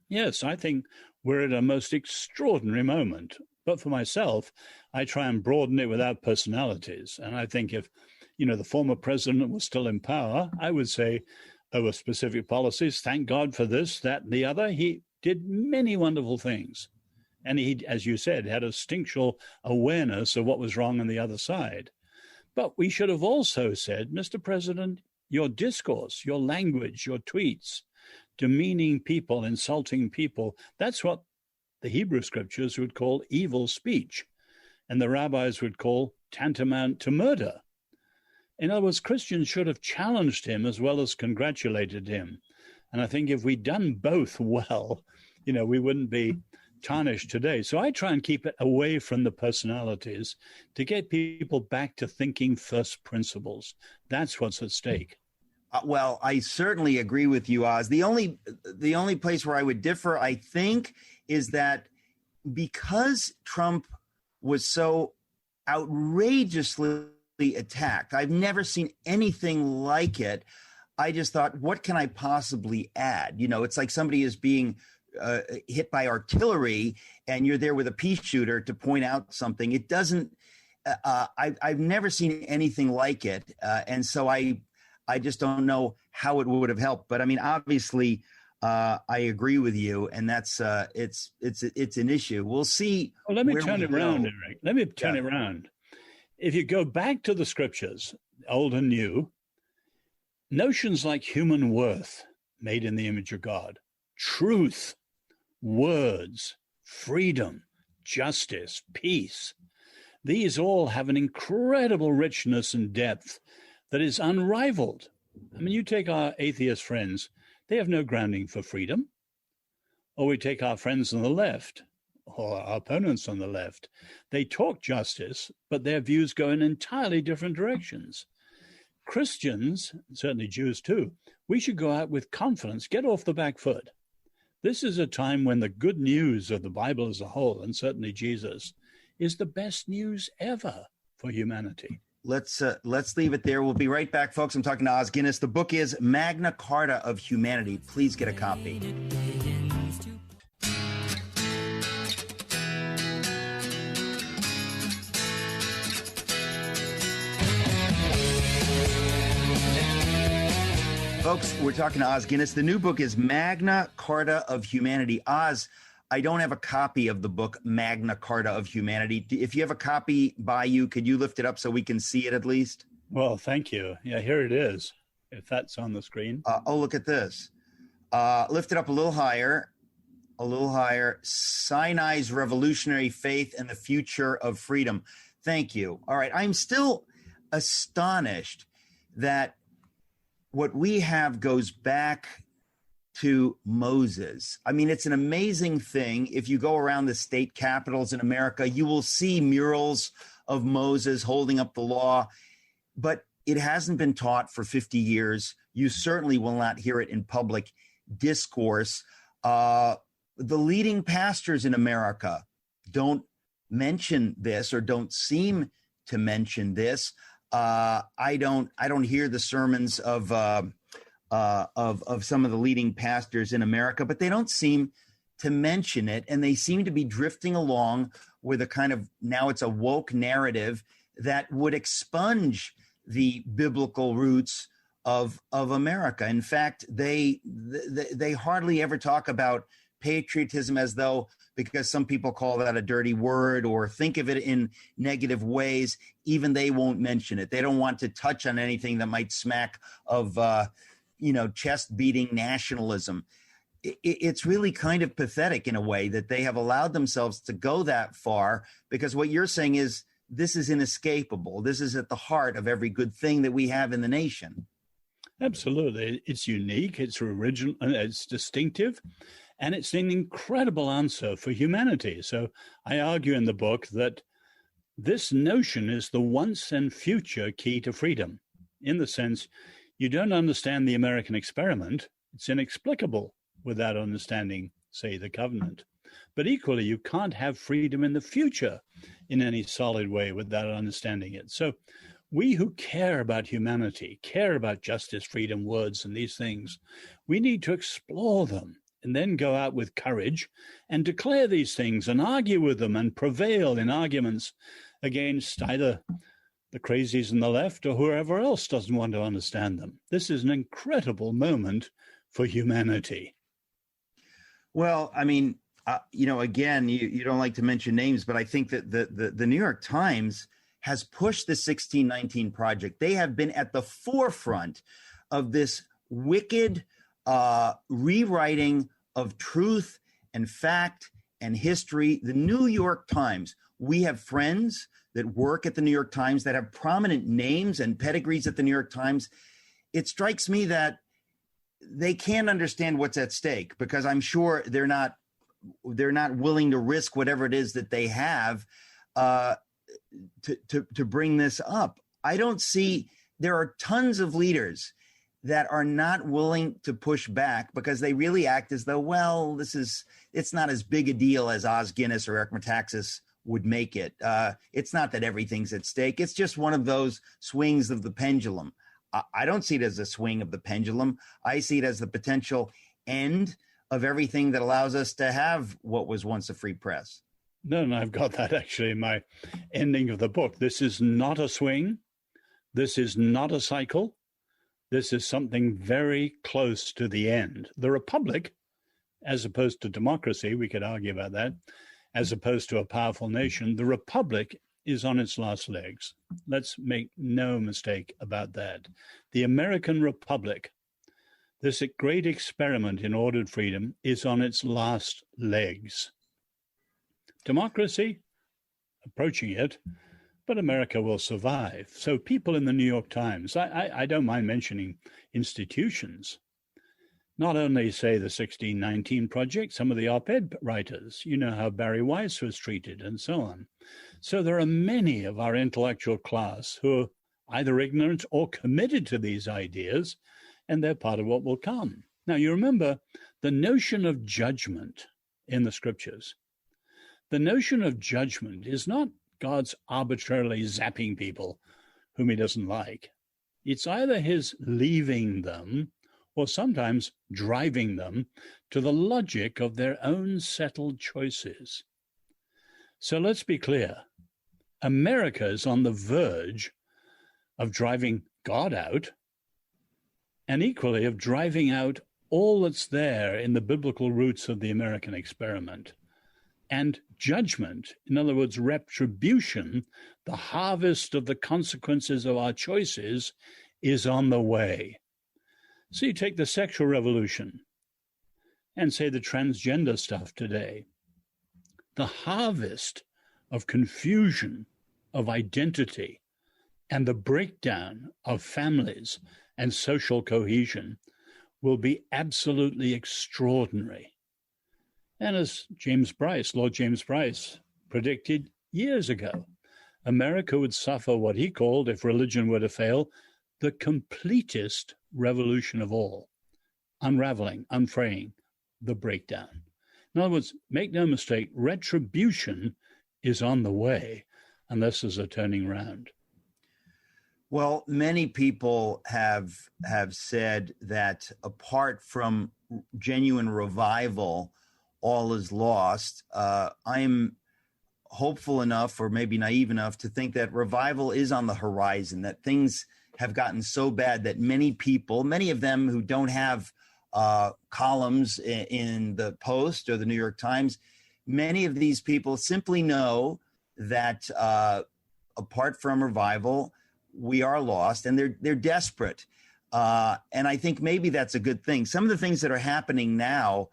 Yes, I think we're at a most extraordinary moment. But for myself, I try and broaden it without personalities. And I think if, the former president was still in power, I would say over specific policies, thank God for this, that, and the other. He did many wonderful things. And he, as you said, had a instinctual awareness of what was wrong on the other side. But we should have also said, Mr. President, your discourse, your language, your tweets, demeaning people, insulting people, that's what the Hebrew scriptures would call evil speech, and the rabbis would call tantamount to murder. In other words, Christians should have challenged him as well as congratulated him. And I think if we'd done both well, we wouldn't be tarnished today. So I try and keep it away from the personalities to get people back to thinking first principles. That's what's at stake. Well, I certainly agree with you, Oz. The only place where I would differ, I think, is that because Trump was so outrageously attacked, I've never seen anything like it. I just thought, what can I possibly add? It's like somebody is being hit by artillery and you're there with a pea shooter to point out something. It doesn't, I've never seen anything like it. And so I just don't know how it would have helped. But I mean, obviously, I agree with you, and that's it's an issue. We'll see. Well, let me turn it around, Eric. Let me turn it around. If you go back to the scriptures, old and new, notions like human worth, made in the image of God, truth, words, freedom, justice, peace, these all have an incredible richness and depth that is unrivaled. I mean, you take our atheist friends, they have no grounding for freedom. Or we take our friends on the left, or our opponents on the left. They talk justice, but their views go in entirely different directions. Christians, certainly Jews too, we should go out with confidence, get off the back foot. This is a time when the good news of the Bible as a whole, and certainly Jesus, is the best news ever for humanity. Let's leave it there. We'll be right back, folks. I'm talking to Os Guinness. The book is Magna Carta of Humanity. Please get a copy. Folks, we're talking to Os Guinness. The new book is Magna Carta of Humanity. Os, I don't have a copy of the book Magna Carta of Humanity. If you have a copy by you, could you lift it up so we can see it at least? Well, thank you. Yeah, here it is, if that's on the screen. Look at this. Lift it up a little higher. Sinai's Revolutionary Faith and the Future of Freedom. Thank you. All right. I'm still astonished that what we have goes back to Moses. I mean, it's an amazing thing. If you go around the state capitals in America, you will see murals of Moses holding up the law, but it hasn't been taught for 50 years. You certainly will not hear it in public discourse. The leading pastors in America don't mention this or don't seem to mention this. I don't hear the sermons of some of the leading pastors in America, but they don't seem to mention it, and they seem to be drifting along with a kind of, now it's a woke narrative that would expunge the biblical roots of America. In fact, they hardly ever talk about patriotism, as though, because some people call that a dirty word or think of it in negative ways, even they won't mention it. They don't want to touch on anything that might smack of, chest beating nationalism. It's really kind of pathetic in a way that they have allowed themselves to go that far, because what you're saying is this is inescapable. This is at the heart of every good thing that we have in the nation. Absolutely. It's unique, it's original, it's distinctive, and it's an incredible answer for humanity. So I argue in the book that this notion is the once and future key to freedom, in the sense you don't understand the American experiment. It's inexplicable without understanding, say, the covenant. But equally, you can't have freedom in the future in any solid way without understanding it. So we who care about humanity, care about justice, freedom, words, and these things, we need to explore them and then go out with courage and declare these things and argue with them and prevail in arguments against either the crazies on the left or whoever else doesn't want to understand them. This is an incredible moment for humanity. Well, I mean, again, you don't like to mention names, but I think that the New York Times has pushed the 1619 Project. They have been at the forefront of this wicked rewriting of truth and fact and history. The New York Times, we have friends that work at the New York Times that have prominent names and pedigrees at the New York Times. It strikes me that they can't understand what's at stake, because I'm sure they're not willing to risk whatever it is that they have to bring this up. I don't see, there are tons of leaders that are not willing to push back because they really act as though, well, it's not as big a deal as Os Guinness or Eric Metaxas would make it. It's not that everything's at stake. It's just one of those swings of the pendulum. I don't see it as a swing of the pendulum. I see it as the potential end of everything that allows us to have what was once a free press. No, I've got that actually in my ending of the book. This is not a swing. This is not a cycle. This is something very close to the end. The republic, as opposed to democracy, we could argue about that, as opposed to a powerful nation, the republic is on its last legs. Let's make no mistake about that. The American Republic, this great experiment in ordered freedom, is on its last legs. Democracy, approaching it, but America will survive. So people in the New York Times, I don't mind mentioning institutions, not only say the 1619 Project, some of the op-ed writers, you know how Barry Weiss was treated and so on. So there are many of our intellectual class who are either ignorant or committed to these ideas, and they're part of what will come. Now, you remember the notion of judgment in the scriptures. The notion of judgment is not God's arbitrarily zapping people whom he doesn't like. It's either his leaving them or sometimes driving them to the logic of their own settled choices. So let's be clear. America is on the verge of driving God out and equally of driving out all that's there in the biblical roots of the American experiment. And judgment, in other words, retribution, the harvest of the consequences of our choices, is on the way. So you take the sexual revolution and say the transgender stuff today. The harvest of confusion, of identity, and the breakdown of families and social cohesion will be absolutely extraordinary. And as Lord James Bryce, predicted years ago, America would suffer what he called, if religion were to fail, the completest revolution of all, unraveling, unfraying, the breakdown. In other words, make no mistake, retribution is on the way unless there's a turning round. Well, many people have said that apart from genuine revival, all is lost. I'm hopeful enough, or maybe naive enough, to think that revival is on the horizon, that things have gotten so bad that many people, many of them who don't have columns in the Post or the New York Times, many of these people simply know that apart from revival, we are lost, and they're desperate. And I think maybe that's a good thing. Some of the things that are happening now,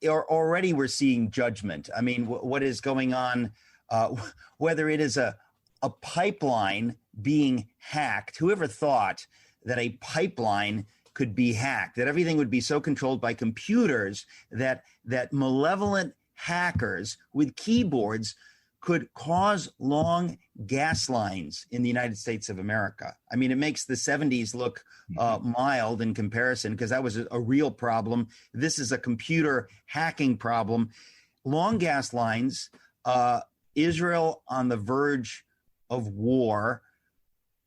already we're seeing judgment. I mean, what is going on, whether it is a pipeline being hacked. Whoever thought that a pipeline could be hacked, that everything would be so controlled by computers that malevolent hackers with keyboards could cause long gas lines in the United States of America. I mean, it makes the 70s look mild in comparison, because that was a real problem. This is a computer hacking problem. Long gas lines, Israel on the verge of war,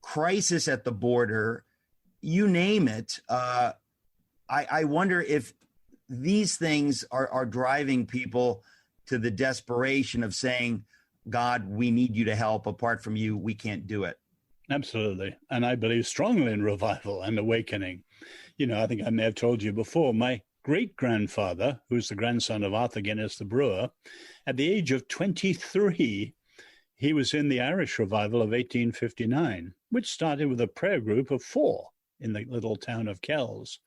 crisis at the border, you name it. I wonder if these things are driving people to the desperation of saying, God, we need you to help. Apart from you, we can't do it. Absolutely. And I believe strongly in revival and awakening. You know, I think I may have told you before, my great-grandfather, who's the grandson of Arthur Guinness the brewer, at the age of 23, he was in the Irish revival of 1859, which started with a prayer group of 4 in the little town of Kells.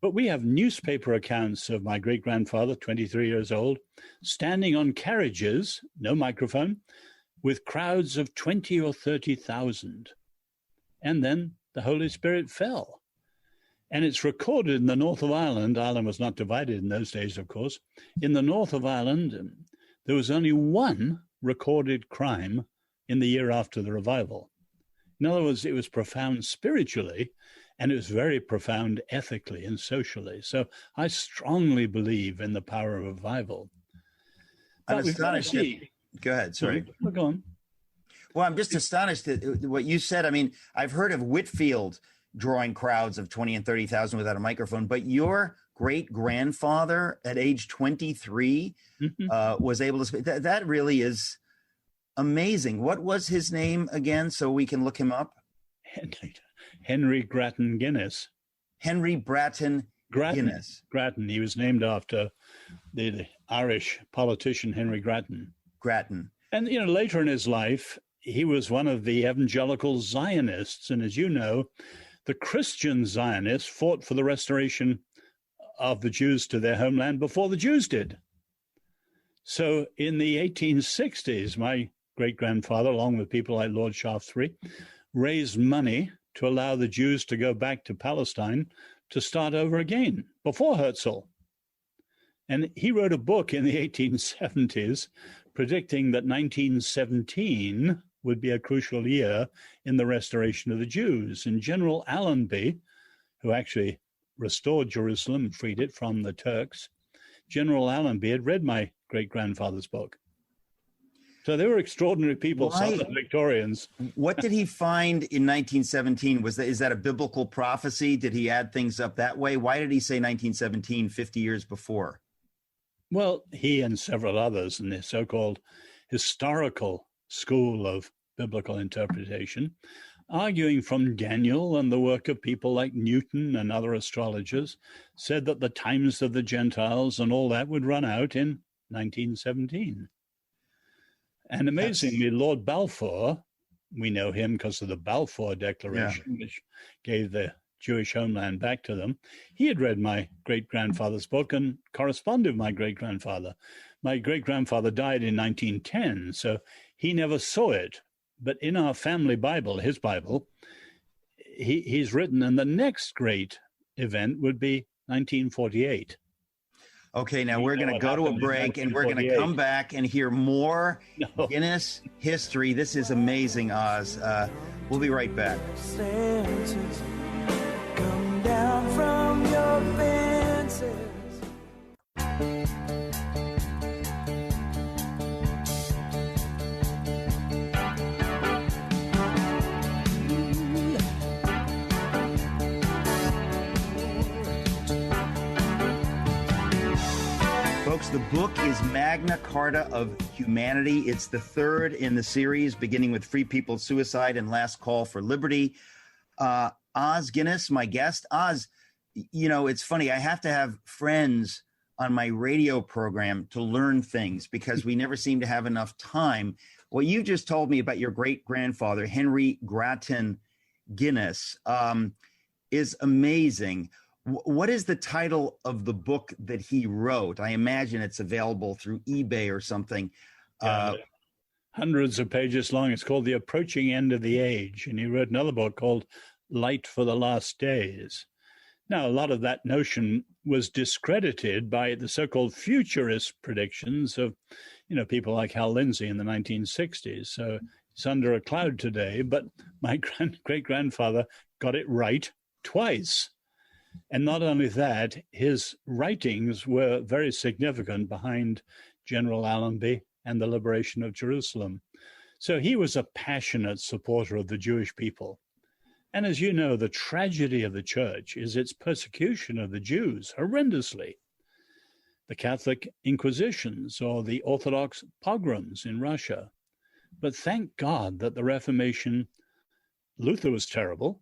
But we have newspaper accounts of my great-grandfather, 23 years old, standing on carriages, no microphone, with crowds of 20 or 30,000. And then the Holy Spirit fell. And it's recorded in the north of Ireland. Ireland was not divided in those days, of course. In the north of Ireland, there was only one recorded crime in the year after the revival. In other words, it was profound spiritually, and it was very profound ethically and socially. So I strongly believe in the power of revival. I'm astonished. Go ahead. Sorry. Go on. Well, I'm just astonished at what you said. I mean, I've heard of Whitfield drawing crowds of 20 and 30,000 without a microphone, but your great-grandfather at age 23 was able to speak. That really is amazing. What was his name again, so we can look him up? Henry Grattan Guinness. Henry Bratton Guinness. Grattan. He was named after the Irish politician Henry Grattan. Grattan. And, later in his life, he was one of the evangelical Zionists. And as you know, the Christian Zionists fought for the restoration of the Jews to their homeland before the Jews did. So in the 1860s, my great-grandfather, along with people like Lord Shaftesbury, raised money to allow the Jews to go back to Palestine to start over again, before Herzl. And he wrote a book in the 1870s predicting that 1917 would be a crucial year in the restoration of the Jews. And General Allenby, who actually restored Jerusalem and freed it from the Turks, General Allenby had read my great-grandfather's book. So they were extraordinary people, Southern Victorians. What did he find in 1917? Is that a biblical prophecy? Did he add things up that way? Why did he say 1917, 50 years before? Well, he and several others in the so-called historical school of biblical interpretation, arguing from Daniel and the work of people like Newton and other astrologers, said that the times of the Gentiles and all that would run out in 1917. And amazingly, Lord Balfour, we know him because of the Balfour Declaration, which gave the Jewish homeland back to them. He had read my great-grandfather's book and corresponded with my great-grandfather. My great-grandfather died in 1910, so he never saw it. But in our family Bible, his Bible, he's written, and the next great event would be 1948. Okay, now we're going to go to a break, and we're going to come back and hear more Guinness history. This is amazing, Oz. We'll be right back. Come down from your fences. Folks, the book is Magna Carta of Humanity. It's the third in the series, beginning with Free People's Suicide and Last Call for Liberty. Oz Guinness, my guest. Oz, it's funny. I have to have friends on my radio program to learn things because we never seem to have enough time. What you just told me about your great-grandfather, Henry Grattan Guinness, is amazing. What is the title of the book that he wrote? I imagine it's available through eBay or something. Hundreds of pages long. It's called The Approaching End of the Age. And he wrote another book called Light for the Last Days. Now, a lot of that notion was discredited by the so-called futurist predictions of, people like Hal Lindsey in the 1960s. So it's under a cloud today. But my great-grandfather got it right twice. And not only that, his writings were very significant behind General Allenby and the liberation of Jerusalem. So he was a passionate supporter of the Jewish people. And as you know, the tragedy of the church is its persecution of the Jews horrendously. The Catholic Inquisitions or the Orthodox pogroms in Russia. But thank God that the Reformation, Luther was terrible,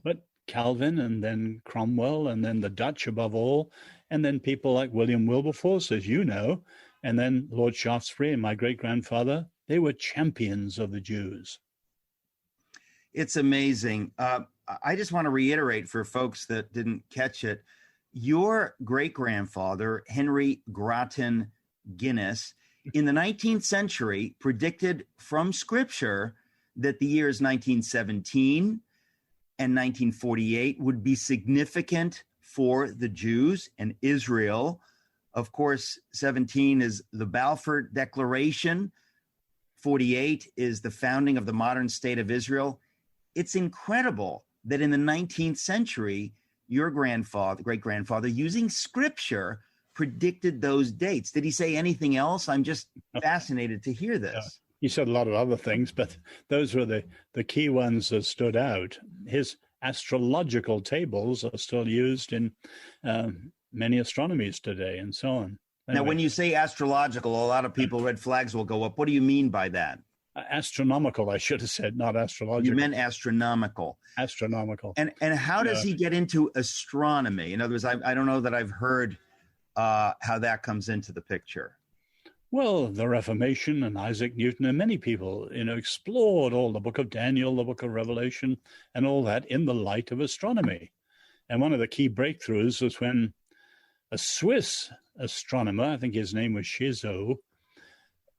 but Calvin and then Cromwell and then the Dutch above all, and then people like William Wilberforce, as you know, and then Lord Shaftesbury and my great-grandfather, they were champions of the Jews. It's amazing. I just want to reiterate for folks that didn't catch it, your great-grandfather, Henry Grattan Guinness, in the 19th century predicted from Scripture that the years 1917 and 1948 would be significant for the Jews and Israel. Of course, 17 is the Balfour Declaration. 48 is the founding of the modern state of Israel. It's incredible that in the 19th century, your great-grandfather, using Scripture, predicted those dates. Did he say anything else? I'm just fascinated to hear this. Yeah. He said a lot of other things, but those were the key ones that stood out. His astrological tables are still used in many astronomies today and so on. Anyway. Now, when you say astrological, a lot of people, red flags will go up. What do you mean by that? Astronomical, I should have said, not astrological. You meant astronomical. Astronomical. And how does he get into astronomy? In other words, I don't know that I've heard how that comes into the picture. Well, the Reformation and Isaac Newton and many people, explored all the book of Daniel, the book of Revelation, and all that in the light of astronomy. And one of the key breakthroughs was when a Swiss astronomer, I think his name was Chézeau,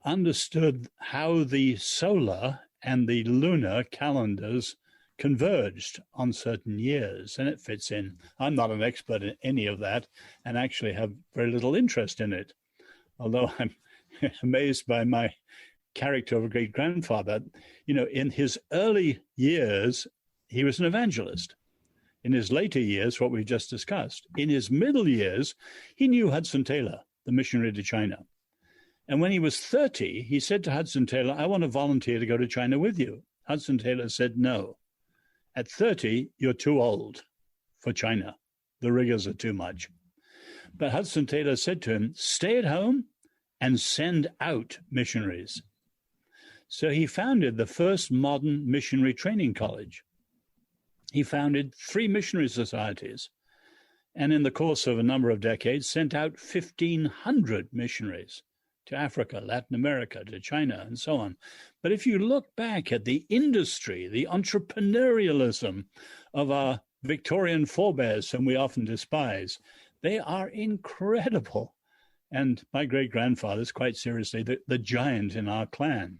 understood how the solar and the lunar calendars converged on certain years, and it fits in. I'm not an expert in any of that and actually have very little interest in it, although I'm amazed by my character of a great-grandfather. In his early years, he was an evangelist. In his later years, what we've just discussed. In his middle years, he knew Hudson Taylor, the missionary to China. And when he was 30, he said to Hudson Taylor, I want to volunteer to go to China with you. Hudson Taylor said, no. At 30, you're too old for China. The rigors are too much. But Hudson Taylor said to him, stay at home and send out missionaries. So he founded the first modern missionary training college. He founded 3 missionary societies, and in the course of a number of decades, sent out 1,500 missionaries to Africa, Latin America, to China, and so on. But if you look back at the industry, the entrepreneurialism of our Victorian forebears, whom we often despise, they are incredible. And my great-grandfather is quite seriously the giant in our clan.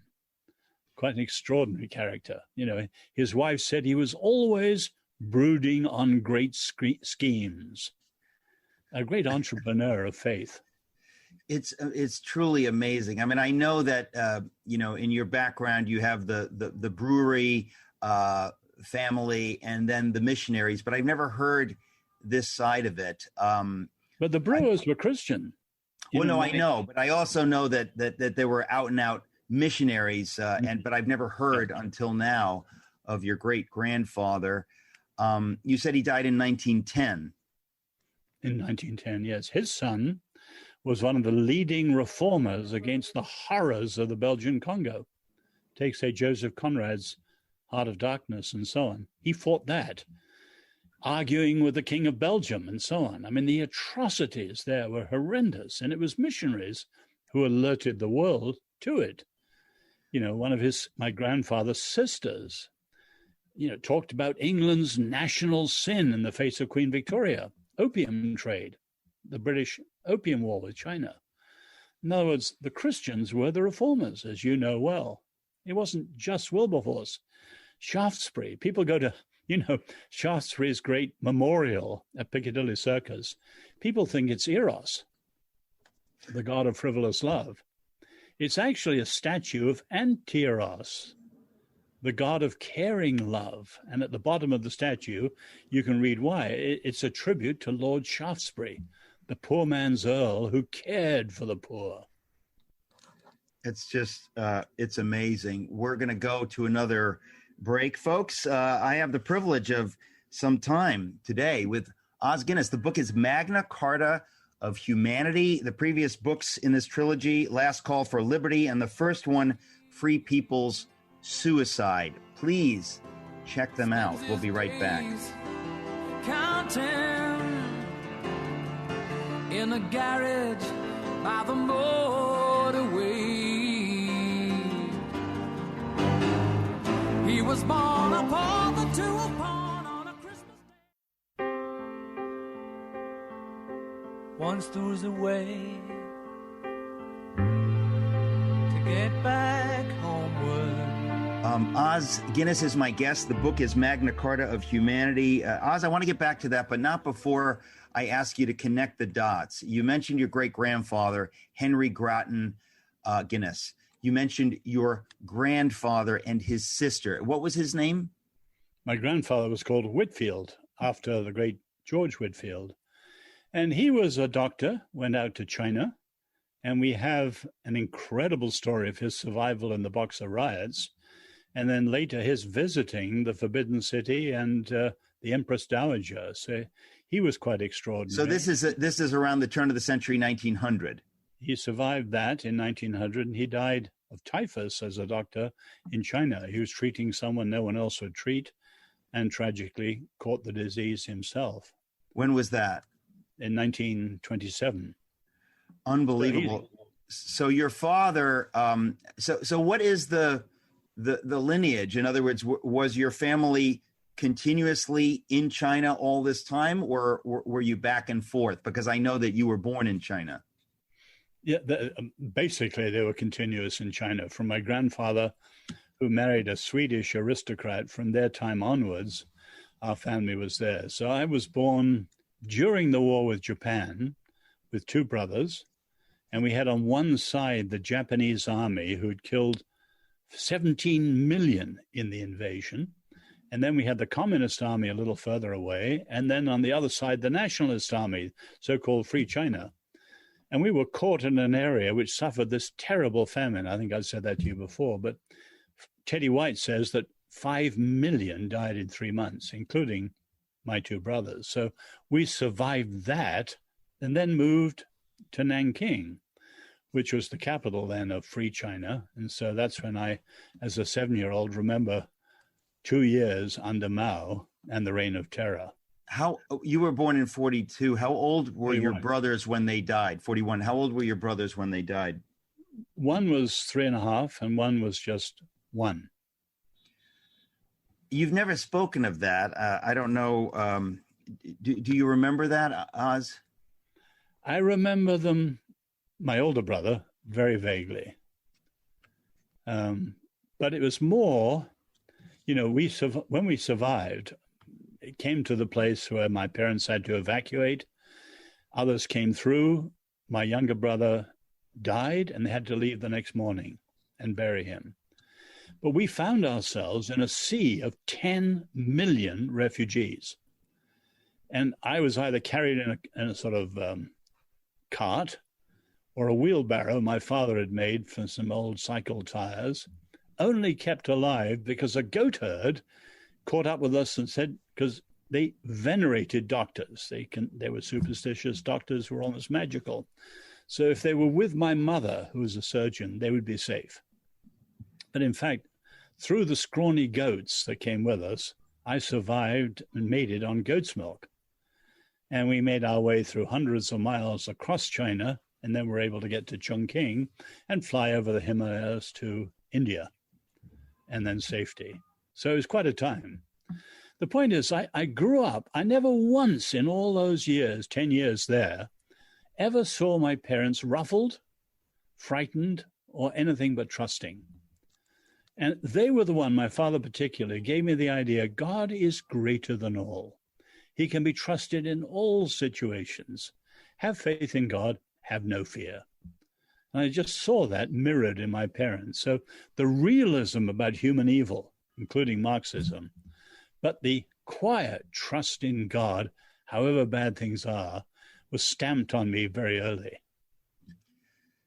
Quite an extraordinary character. His wife said he was always brooding on great schemes. A great entrepreneur of faith. It's truly amazing. I mean, I know that in your background you have the brewery family and then the missionaries, but I've never heard this side of it. But the brewers were Christian. I know, but I also know that they were out and out missionaries, but I've never heard until now of your great grandfather. You said he died in 1910. In 1910, yes. His son was one of the leading reformers against the horrors of the Belgian Congo. Take, say, Joseph Conrad's Heart of Darkness and so on. He fought that, arguing with the King of Belgium and so on. I mean, the atrocities there were horrendous, and it was missionaries who alerted the world to it. One of my grandfather's sisters, talked about England's national sin in the face of Queen Victoria, opium trade, the British Opium War with China. In other words, the Christians were the reformers, as you know well. It wasn't just Wilberforce. Shaftesbury, people go to, Shaftesbury's great memorial at Piccadilly Circus. People think it's Eros, the god of frivolous love. It's actually a statue of Anti-Eros, the god of caring love. And at the bottom of the statue, you can read why. It's a tribute to Lord Shaftesbury, the poor man's earl who cared for the poor. It's just, it's amazing. We're going to go to another break, folks. I have the privilege of some time today with Os Guinness. The book is Magna Carta of Humanity. The previous books in this trilogy, Last Call for Liberty, and the first one, Free People's Suicide. Please check them out. We'll be right back. Counting in a garage by the motorway. He was born upon the two upon on a Christmas day. Once there's a way to get back homeward. Os Guinness is my guest. The book is Magna Carta of Humanity. Os, I want to get back to that, but not before I ask you to connect the dots. You mentioned your great-grandfather, Henry Grattan Guinness. You mentioned your grandfather and his sister. What was his name? My grandfather was called Whitfield, after the great George Whitfield. And he was a doctor, went out to China, and we have an incredible story of his survival in the Boxer riots, and then later his visiting the Forbidden City and the Empress Dowager. So he was quite extraordinary. So this is around the turn of the century, 1900. He survived that in 1900, and he died of typhus as a doctor in China. He was treating someone no one else would treat and tragically caught the disease himself. When was that? In 1927. Unbelievable. So your father, so what is the lineage? In other words, was your family continuously in China all this time, or were you back and forth? Because I know that you were born in China. Yeah, basically they were continuous in China. From my grandfather, who married a Swedish aristocrat, from their time onwards, our family was there. So I was born during the war with Japan with two brothers. And we had on one side the Japanese army who'd killed 17 million in the invasion. And then we had the Communist Army a little further away. And then on the other side, the Nationalist Army, so-called Free China. And we were caught in an area which suffered this terrible famine. I think I said that to you before. But Teddy White says that 5 million died in 3 months, including my two brothers. So we survived that and then moved to Nanking, which was the capital then of Free China. And so that's when I, as a 7-year-old, remember 2 years under Mao and the Reign of Terror. How you were born in 42. How old were 41. your brothers when they died? 41. How old were your brothers when they died? One was 3.5 and one was just 1. You've never spoken of that. I don't know. Do you remember that, Oz? I remember them, my older brother, very vaguely. But it was more, you know, when we survived, it came to the place where my parents had to evacuate. Others came through. My younger brother died, and they had to leave the next morning and bury him. But we found ourselves in a sea of 10 million refugees. And I was either carried in a sort of cart or a wheelbarrow my father had made from some old cycle tires, only kept alive because a goat herd caught up with us and said, because they venerated doctors. They were superstitious. Doctors were almost magical. So if they were with my mother, who was a surgeon, they would be safe. But in fact, through the scrawny goats that came with us, I survived and made it on goat's milk. And we made our way through hundreds of miles across China, and then were able to get to Chongqing and fly over the Himalayas to India, and then safety. So it was quite a time. The point is, I grew up, I never once in all those years, 10 years there, ever saw my parents ruffled, frightened, or anything but trusting. And they were the one, my father particularly, gave me the idea, God is greater than all. He can be trusted in all situations. Have faith in God, have no fear. And I just saw that mirrored in my parents. So the realism about human evil, including Marxism, but the quiet trust in God, however bad things are, was stamped on me very early.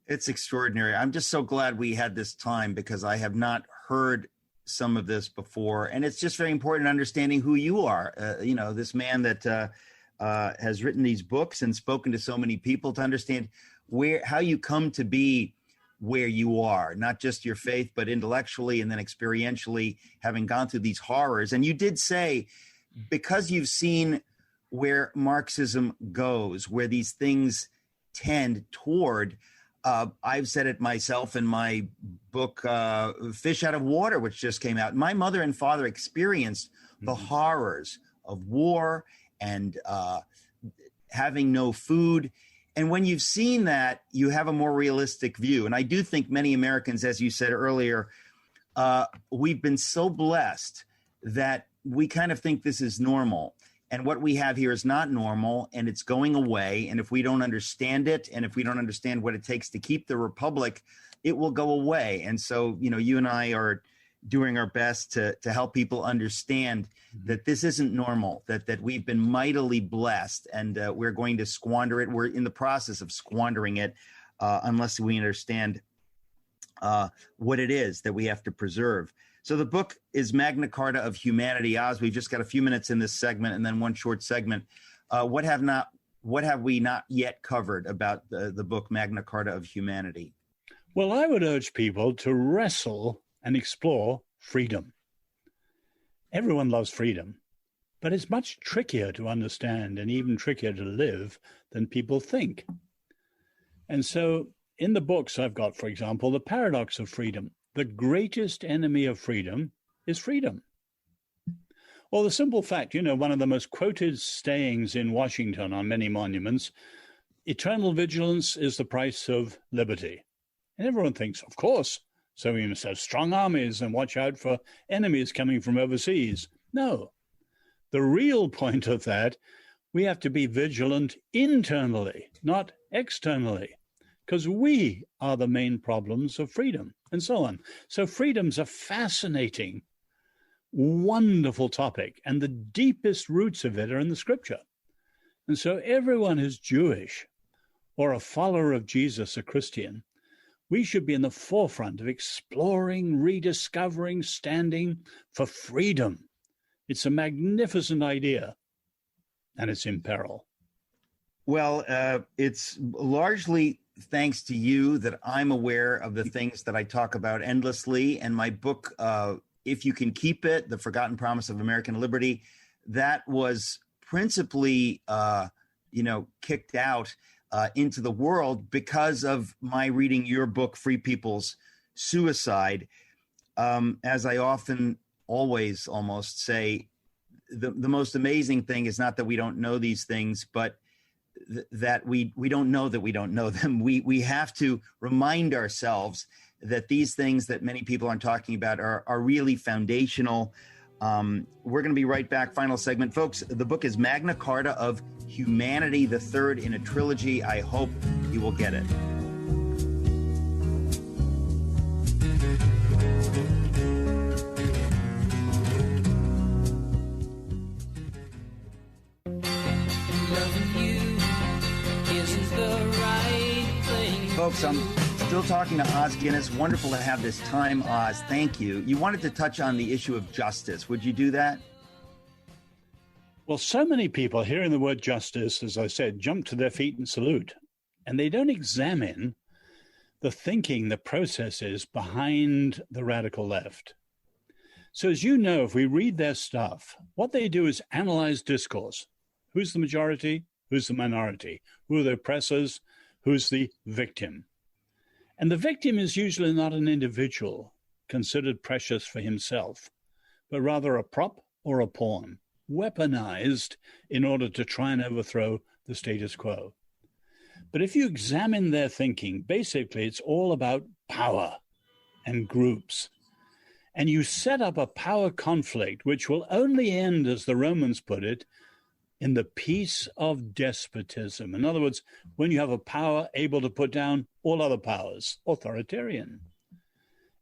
It's extraordinary. I'm just so glad we had this time because I have not heard some of this before. And it's just very important understanding who you are. This man that has written these books and spoken to so many people, to understand how you come to be where you are, not just your faith, but intellectually and then experientially, having gone through these horrors. And you did say, because you've seen where Marxism goes, where these things tend toward, I've said it myself in my book, Fish Out of Water, which just came out. My mother and father experienced the horrors of war and having no food. And when you've seen that, you have a more realistic view. And I do think many Americans, as you said earlier, we've been so blessed that we kind of think this is normal. And what we have here is not normal, and it's going away. And if we don't understand it, and if we don't understand what it takes to keep the republic, it will go away. And so, you and I are doing our best to help people understand that this isn't normal, that we've been mightily blessed, and we're going to squander it. We're in the process of squandering it unless we understand what it is that we have to preserve. So the book is Magna Carta of Humanity. Oz, we've just got a few minutes in this segment and then one short segment. What have we not yet covered about the book Magna Carta of Humanity? Well, I would urge people to wrestle and explore freedom. Everyone loves freedom, but it's much trickier to understand and even trickier to live than people think. And so in the books I've got, for example, The Paradox of Freedom. The greatest enemy of freedom is freedom. Well, the simple fact, one of the most quoted sayings in Washington on many monuments, eternal vigilance is the price of liberty. And everyone thinks, of course, so we must have strong armies and watch out for enemies coming from overseas. No, the real point of that, we have to be vigilant internally, not externally, because we are the main problems of freedom and so on. So freedom's a fascinating, wonderful topic, and the deepest roots of it are in the scripture. And so everyone who's Jewish or a follower of Jesus, a Christian, we should be in the forefront of exploring, rediscovering, standing for freedom. It's a magnificent idea, and it's in peril. Well, it's largely thanks to you that I'm aware of the things that I talk about endlessly. And my book, If You Can Keep It, The Forgotten Promise of American Liberty, that was principally, kicked out into the world because of my reading your book, Free People's Suicide. As I often, always almost say, the most amazing thing is not that we don't know these things, but that we don't know that we don't know them. We have to remind ourselves that these things that many people aren't talking about are really foundational. We're going to be right back. Final segment, folks. The book is Magna Carta of Humanity, the third in a trilogy. I hope you will get it. Folks, I'm still talking to Os Guinness. Wonderful to have this time, Os. Thank you. You wanted to touch on the issue of justice. Would you do that? Well, so many people hearing the word justice, as I said, jump to their feet and salute. And they don't examine the thinking, the processes behind the radical left. So as you know, if we read their stuff, what they do is analyze discourse. Who's the majority? Who's the minority? Who are the oppressors? Who's the victim? And the victim is usually not an individual considered precious for himself, but rather a prop or a pawn, weaponized in order to try and overthrow the status quo. But if you examine their thinking, basically it's all about power and groups. And you set up a power conflict which will only end, as the Romans put it, in the peace of despotism. In other words, when you have a power able to put down all other powers, authoritarian.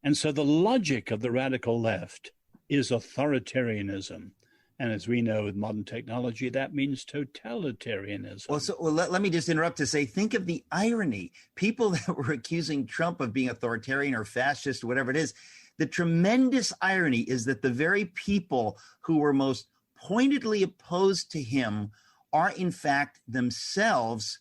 And so the logic of the radical left is authoritarianism. And as we know with modern technology, that means totalitarianism. Well, let me just interrupt to say, think of the irony. People that were accusing Trump of being authoritarian or fascist, whatever it is, the tremendous irony is that the very people who were most pointedly opposed to him are in fact themselves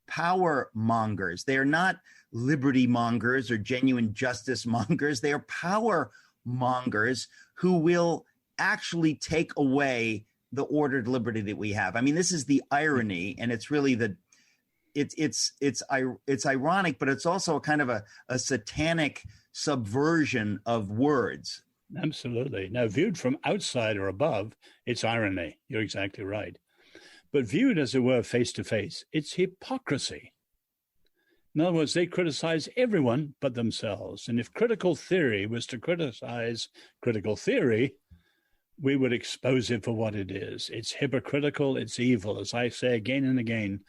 power mongers. They are not liberty mongers or genuine justice mongers. They are power mongers who will actually take away the ordered liberty that we have. I mean, this is the irony, and it's really it's ironic, but it's also a kind of a satanic subversion of words. Absolutely. Now, viewed from outside or above, it's irony. You're exactly right. But viewed, as it were, face to face, it's hypocrisy. In other words, they criticize everyone but themselves. And if critical theory was to criticize critical theory, we would expose it for what it is. It's hypocritical, it's evil. As I say again and again,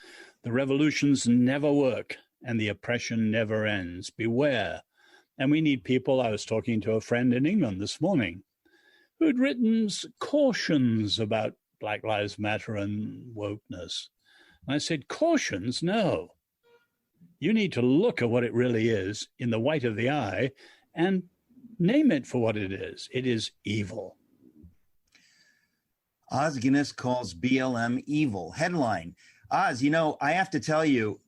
the revolutions never work and the oppression never ends. Beware. And we need people. I was talking to a friend in England this morning who had written cautions about Black Lives Matter and wokeness. And I said, cautions? No. You need to look at what it really is in the white of the eye and name it for what it is. It is evil. Os Guinness calls BLM evil. Headline. Os, I have to tell you,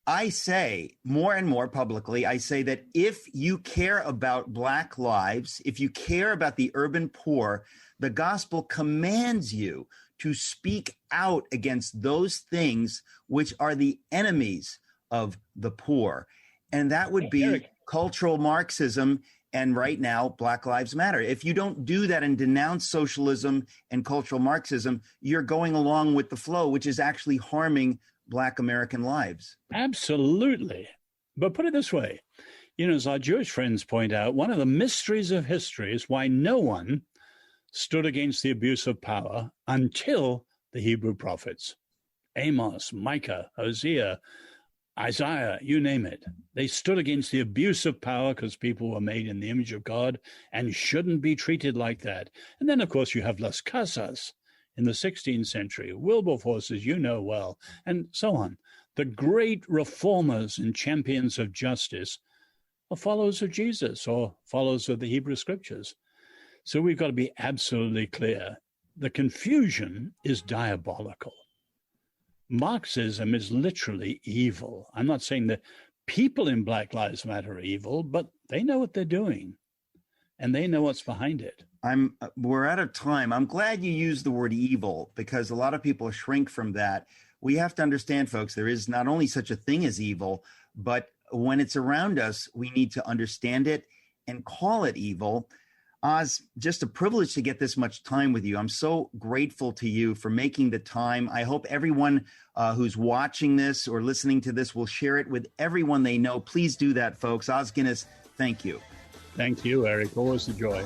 I say more and more publicly, I say that if you care about Black lives, if you care about the urban poor, the gospel commands you to speak out against those things which are the enemies of the poor. And that would be cultural Marxism and right now, Black Lives Matter. If you don't do that and denounce socialism and cultural Marxism, you're going along with the flow, which is actually harming Black American lives. Absolutely. But put it this way, as our Jewish friends point out, one of the mysteries of history is why no one stood against the abuse of power until the Hebrew prophets. Amos, Micah, Hosea, Isaiah, you name it. They stood against the abuse of power because people were made in the image of God and shouldn't be treated like that. And then, of course, you have Las Casas in the 16th century, Wilberforce, as you know well, and so on. The great reformers and champions of justice are followers of Jesus or followers of the Hebrew Scriptures. So we've got to be absolutely clear. The confusion is diabolical. Marxism is literally evil. I'm not saying that people in Black Lives Matter are evil, but they know what they're doing, and they know what's behind it. We're out of time. I'm glad you used the word evil because a lot of people shrink from that. We have to understand, folks, there is not only such a thing as evil, but when it's around us, we need to understand it and call it evil. Oz, just a privilege to get this much time with you. I'm so grateful to you for making the time. I hope everyone who's watching this or listening to this will share it with everyone they know. Please do that, folks. Os Guinness, thank you. Thank you, Eric. Always a joy.